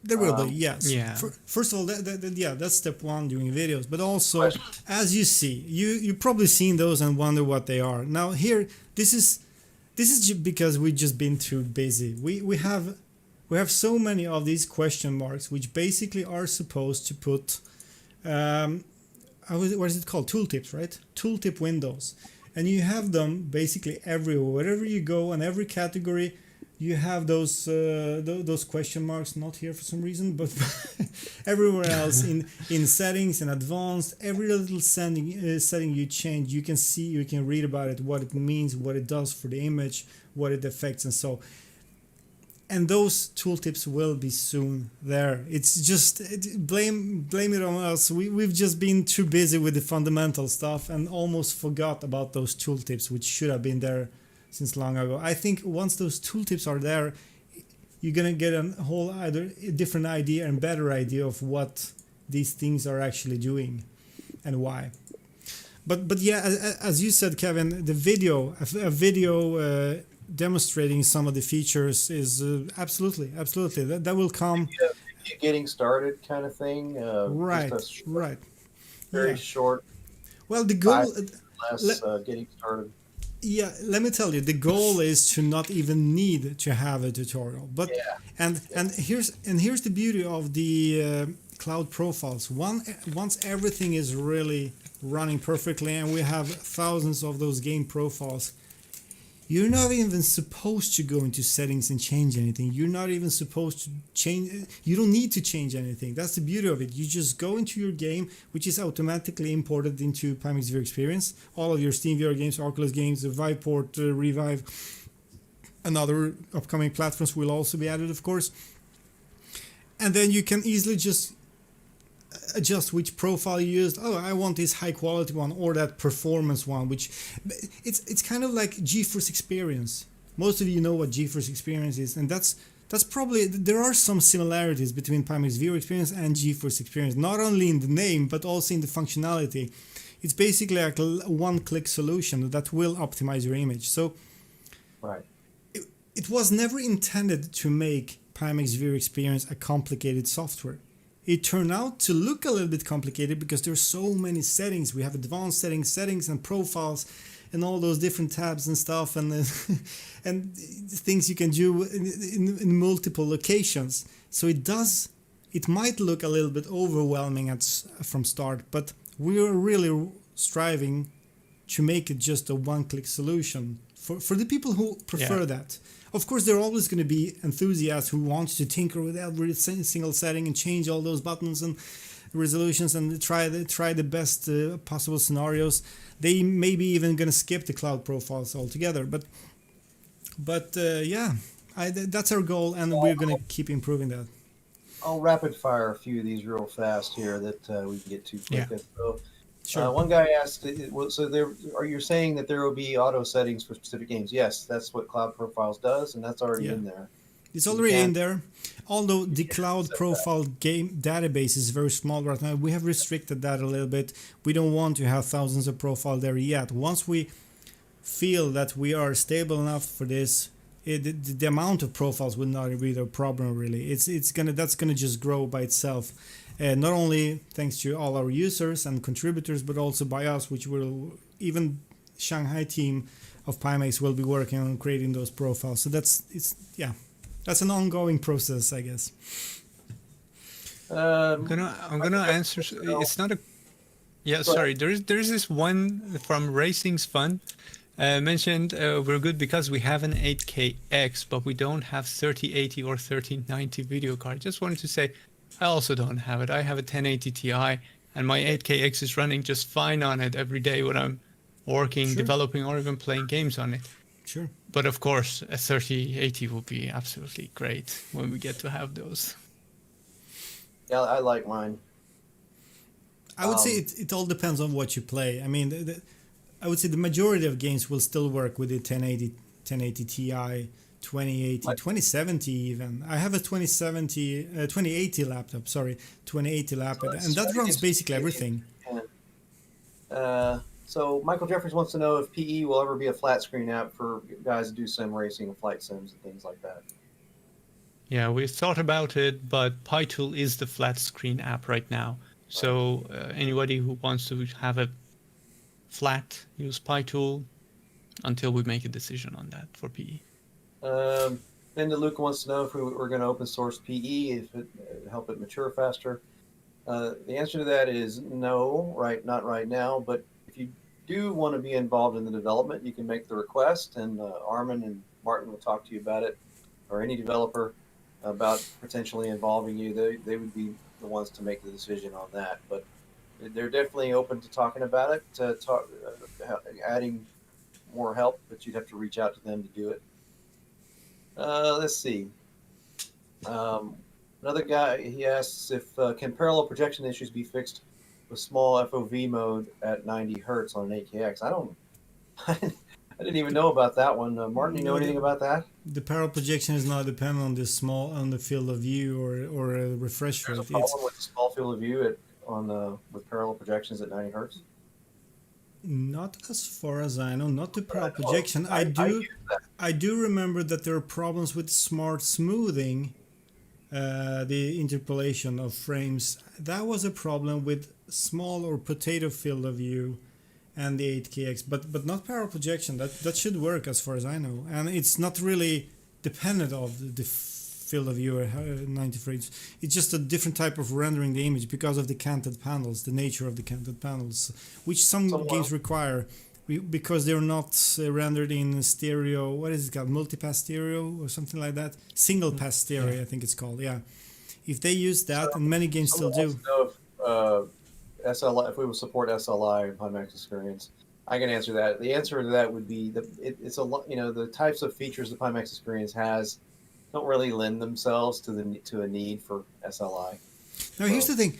Speaker 1: There will be, yes.
Speaker 3: Yeah.
Speaker 1: First of all, that's step one, doing videos. But also, as you see, you've probably seen those and wonder what they are. Now here, this is because we've just been too busy. We have so many of these question marks, which basically are supposed to put, what is it called? Tooltips, right? Tooltip windows. And you have them basically everywhere. Wherever you go, in every category, you have those question marks. Not here for some reason, but everywhere else in settings and advanced, every little setting you change, you can see, you can read about it, what it means, what it does for the image, what it affects, and so. And those tooltips will be soon there. It's just blame it on us. We've just been too busy with the fundamental stuff and almost forgot about those tooltips, which should have been there since long ago. I think once those tooltips are there, you're gonna get a whole different idea and better idea of what these things are actually doing and why. But yeah, as you said, Kevin, the video, a video demonstrating some of the features is absolutely that will come.
Speaker 2: Getting started kind of thing.
Speaker 1: Right.
Speaker 2: Very short.
Speaker 1: Well, the goal
Speaker 2: less getting started.
Speaker 1: Yeah, let me tell you, the goal is to not even need to have a tutorial. But and here's the beauty of the cloud profiles. Once everything is really running perfectly, and we have thousands of those game profiles. You're not even supposed to go into settings and change anything. You're not even supposed to change. You don't need to change anything. That's the beauty of it. You just go into your game, which is automatically imported into Pimax VR Experience. All of your Steam VR games, Oculus games, the Viveport, Revive, and other upcoming platforms will also be added, of course. And then you can easily just adjust which profile you use. Oh, I want this high quality one or that performance one, which it's kind of like GeForce Experience. Most of you know what GeForce Experience is, and that's probably, there are some similarities between Pimax VR Experience and GeForce Experience, not only in the name but also in the functionality. It's basically like a one-click solution that will optimize your image. So
Speaker 2: Right.
Speaker 1: it was never intended to make Pimax VR Experience a complicated software. It turned out to look a little bit complicated because there's so many settings. We have advanced settings and profiles and all those different tabs and stuff, and and things you can do in multiple locations. So it might look a little bit overwhelming from start, but we are really striving to make it just a one-click solution for the people who prefer that. Of course, there are always going to be enthusiasts who want to tinker with every single setting and change all those buttons and resolutions and try the best possible scenarios. They may be even going to skip the cloud profiles altogether. But that's our goal, and we're going to keep improving that.
Speaker 2: I'll rapid fire a few of these real fast here that we can get to quick.
Speaker 3: Yeah.
Speaker 2: So,
Speaker 1: Sure.
Speaker 2: one guy asked, so are you saying that there will be auto settings for specific games? Yes, that's what Cloud Profiles does, and that's already in there.
Speaker 1: It's already in there. Although the cloud profile game database is very small right now, we have restricted that a little bit. We don't want to have thousands of profiles there yet. Once we feel that we are stable enough for this, the amount of profiles will not be a problem really. That's gonna just grow by itself. Not only thanks to all our users and contributors, but also by us, which will, even Shanghai team of Pimax will be working on creating those profiles. So that's an ongoing process, I guess.
Speaker 3: I'm gonna answer. It's not a. Yeah, sorry. There is this one from Racing's Fun. Mentioned we're good because we have an 8KX, but we don't have 3080 or 3090 video card. Just wanted to say, I also don't have it. I have a 1080 Ti, and my 8KX is running just fine on it every day when I'm working, developing, or even playing games on it.
Speaker 1: Sure.
Speaker 3: But of course, a 3080 will be absolutely great when we get to have those.
Speaker 2: Yeah, I like mine.
Speaker 1: I would say it all depends on what you play. I mean, I would say the majority of games will still work with the 1080 Ti, 2080, 2070 even. I have a 2080 laptop, 2080 laptop, and that runs basically everything.
Speaker 2: So Michael Jeffries wants to know if PE will ever be a flat screen app for guys to do sim racing and flight sims and things like that.
Speaker 3: Yeah, we've thought about it, but PyTool is the flat screen app right now. So anybody who wants to have a flat, use PyTool until we make a decision on that for PE.
Speaker 2: Then Luca wants to know if we're going to open source PE, if it help it mature faster. The answer to that is no, not right now. But if you do want to be involved in the development, you can make the request, and Armin and Martin will talk to you about it, or any developer about potentially involving you. They would be the ones to make the decision on that. But they're definitely open to talking about it, adding more help, but you'd have to reach out to them to do it. Let's see. Another guy, he asks if can parallel projection issues be fixed with small FOV mode at 90 hertz on an 8KX? I didn't even know about that one. Martin, you know anything about that?
Speaker 1: The parallel projection is not dependent on the field of view or a refresh rate.
Speaker 2: There's a problem with the small field of view with parallel projections at 90 hertz.
Speaker 1: Not as far as I know, not the parallel projection. I do remember that there are problems with smart smoothing, the interpolation of frames. That was a problem with small or potato field of view and the 8KX, but not parallel projection. That should work as far as I know, and it's not really dependent of the field of view at 90 frames. It's just a different type of rendering the image because of the canted panels, the nature of the canted panels, which some games require because they're not rendered in stereo. What is it called? Multipass stereo or something like that? Single pass stereo, I think it's called. Yeah. If they use that, and many games still do.
Speaker 2: Know if SLI, if we would support SLI and Pimax Experience, I can answer that. The answer to that would be it's a lot. The types of features the Pimax Experience has don't really lend themselves to a need for SLI.
Speaker 1: Now, here's the thing.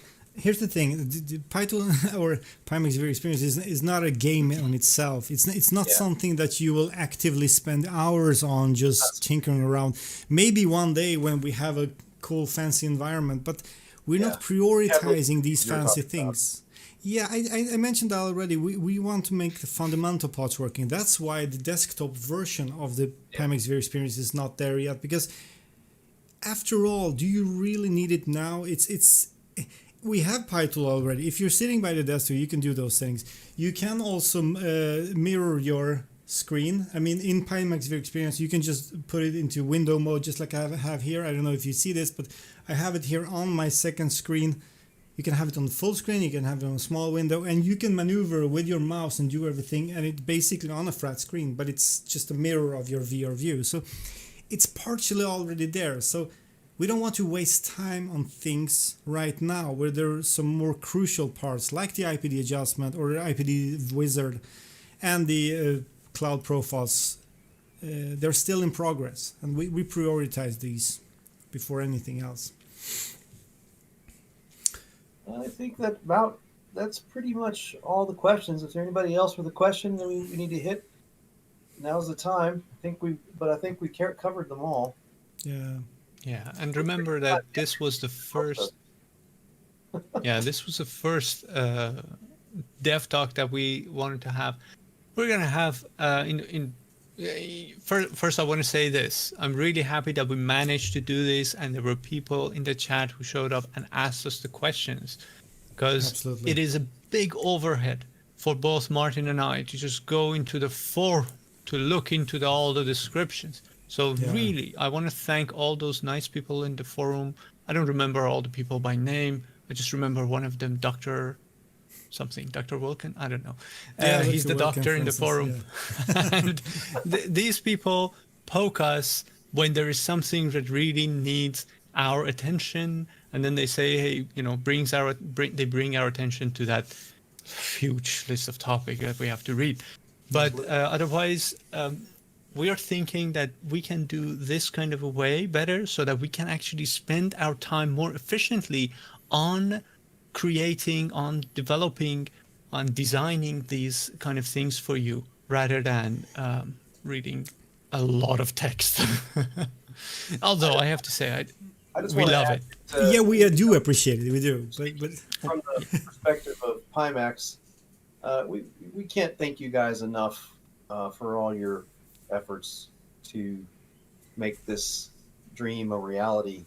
Speaker 1: The Python or Pimax VR Experience is not a game on itself. It's not something that you will actively spend hours on just tinkering around. Maybe one day when we have a cool, fancy environment, but we're not prioritizing these fancy things. Yeah, I mentioned that already. We want to make the fundamental parts working. That's why the desktop version of the Pimax VR Experience is not there yet. Because after all, do you really need it now? We have Python already. If you're sitting by the desktop, you can do those things. You can also mirror your screen. I mean, in Pimax VR Experience, you can just put it into window mode, just like I have here. I don't know if you see this, but I have it here on my second screen. You can have it on the full screen, you can have it on a small window, and you can maneuver with your mouse and do everything, and it's basically on a flat screen, but it's just a mirror of your VR view. So it's partially already there. So we don't want to waste time on things right now where there are some more crucial parts like the IPD adjustment or the IPD wizard and the cloud profiles. They're still in progress, and we prioritize these before anything else.
Speaker 2: I think that's pretty much all the questions. If there's anybody else with a question that we need to hit, now's the time. I think we covered them all.
Speaker 1: Yeah.
Speaker 3: Yeah, and remember that this was the first. Yeah, this was the first dev talk that we wanted to have. We're gonna have First, I want to say this. I'm really happy that we managed to do this, and there were people in the chat who showed up and asked us the questions, because it is a big overhead for both Martin and I to just go into the forum to look into all the descriptions. So really, I want to thank all those nice people in the forum. I don't remember all the people by name. I just remember one of them, Dr. something, Dr. Wilkin, I don't know. He's the doctor in the forum. Yeah. And these people poke us when there is something that really needs our attention, and then they say, hey, they bring our attention to that huge list of topics that we have to read. But otherwise, we are thinking that we can do this kind of a way better so that we can actually spend our time more efficiently on creating, on developing, on designing these kind of things for you, rather than reading a lot of text. Although I have to say, we love it.
Speaker 1: Yeah, we do appreciate it. We do. But
Speaker 2: from the perspective of Pimax, we can't thank you guys enough for all your efforts to make this dream a reality.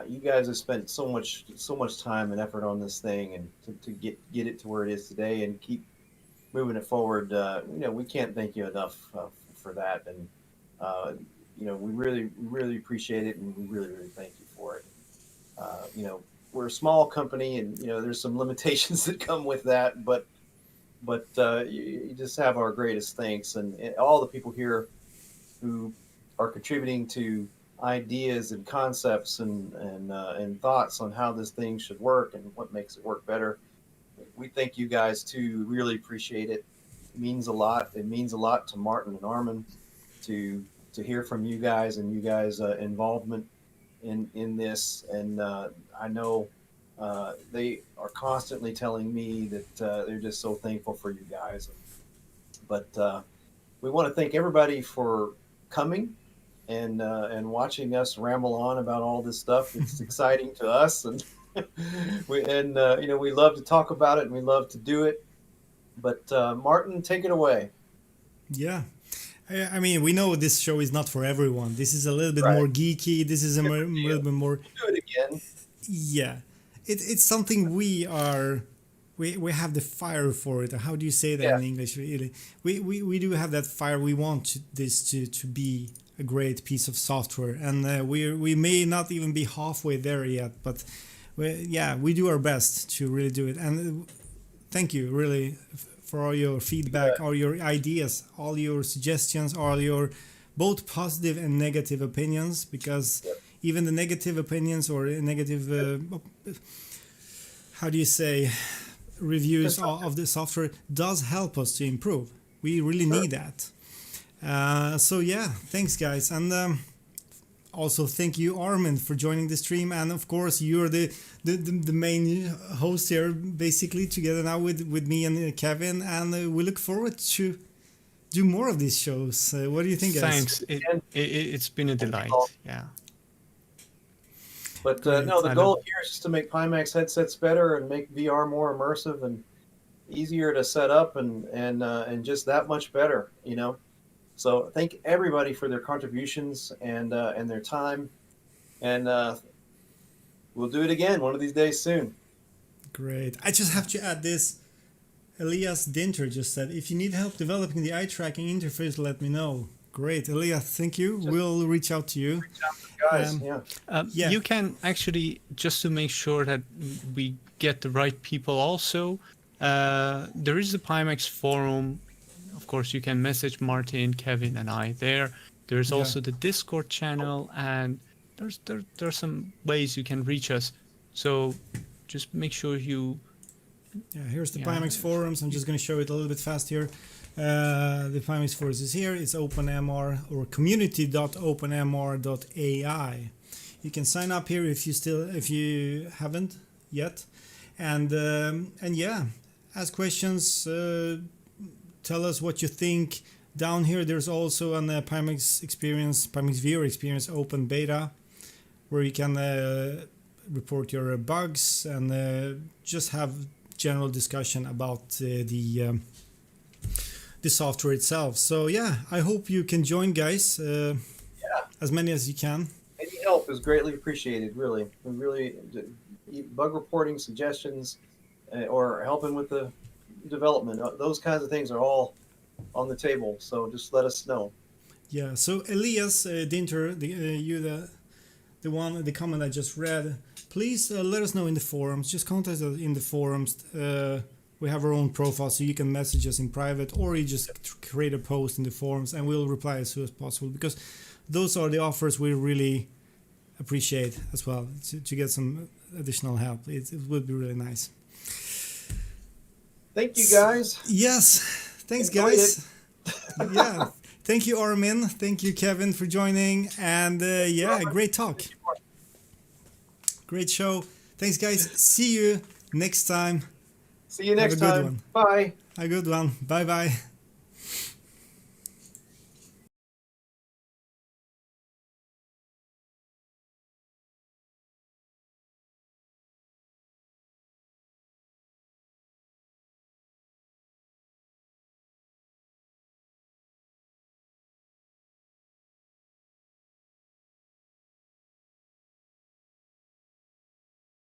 Speaker 2: You guys have spent so much time and effort on this thing, and to get it to where it is today and keep moving it forward. We can't thank you enough for that, and we really appreciate it, and we really thank you for it. We're a small company, and there's some limitations that come with that, but you just have our greatest thanks, and all the people here who are contributing to ideas and concepts and thoughts on how this thing should work and what makes it work better. We thank you guys too. Really appreciate it. It means a lot. It means a lot to Martin and Armin to hear from you guys and you guys' involvement in this. And I know they are constantly telling me that they're just so thankful for you guys. But we want to thank everybody for coming and watching us ramble on about all this stuff. It's exciting to us, and we love to talk about it, and we love to do it. But Martin, take it away.
Speaker 1: Yeah, I mean, we know this show is not for everyone. This is a little bit more geeky. This is a little bit more.
Speaker 2: Do it again.
Speaker 1: Yeah, it's something we are we have the fire for it. How do you say that
Speaker 2: Yeah.
Speaker 1: in English? Really, we do have that fire. We want this to be a great piece of software, and we may not even be halfway there yet, but we do our best to really do it. And thank you really for all your feedback, all your ideas, all your suggestions, all your both positive and negative opinions, because even the negative opinions or negative how do you say, reviews of the software does help us to improve. We really need that. So yeah, thanks guys, and also thank you, Armin, for joining the stream. And of course, you're the main host here, basically, together now with me and Kevin. And we look forward to do more of these shows. What do you think, guys?
Speaker 3: Thanks. It's been a delight. Yeah.
Speaker 2: But no, the goal here is just to make Pimax headsets better and make VR more immersive and easier to set up and just that much better, you know. So thank everybody for their contributions and their time, and we'll do it again one of these days soon.
Speaker 1: Great. I just have to add this. Elias Dinter just said, if you need help developing the eye tracking interface, let me know. Great, Elias, thank you. We'll reach out to you.
Speaker 2: Reach out to the guys,
Speaker 1: yeah.
Speaker 3: You can actually, just to make sure that we get the right people also, there is the Pimax forum. Of course, you can message Martin, Kevin, and I there. There's also the Discord channel, and there's some ways you can reach us. So just make sure you...
Speaker 1: Yeah, here's the Pimax forums. I'm just going to show it a little bit fast here. The Pimax forums is here. It's OpenMR or community.openmr.ai. You can sign up here if you haven't yet, and yeah, ask questions. Tell us what you think. Down here, there's also an Pimax VR Experience open beta, where you can report your bugs and just have general discussion about the software itself. So yeah, I hope you can join, guys. As many as you can.
Speaker 2: Any help is greatly appreciated. Really, bug reporting, suggestions, or helping with the development. Those kinds of things are all on the table. So just let us know.
Speaker 1: Yeah. So Elias Dinter, the comment I just read. Please let us know in the forums. Just contact us in the forums. We have our own profile, so you can message us in private, or you just create a post in the forums, and we'll reply as soon as possible, because those are the offers we really appreciate as well, to get some additional help. It would be really nice.
Speaker 2: Thank you, guys.
Speaker 1: Yes. Thanks, guys. Yeah. Thank you, Armin. Thank you, Kevin, for joining. And great talk. Great show. Thanks, guys. See you next time.
Speaker 2: See you next
Speaker 1: Have a good
Speaker 2: time.
Speaker 1: one.
Speaker 2: Bye.
Speaker 1: A good one. Bye-bye.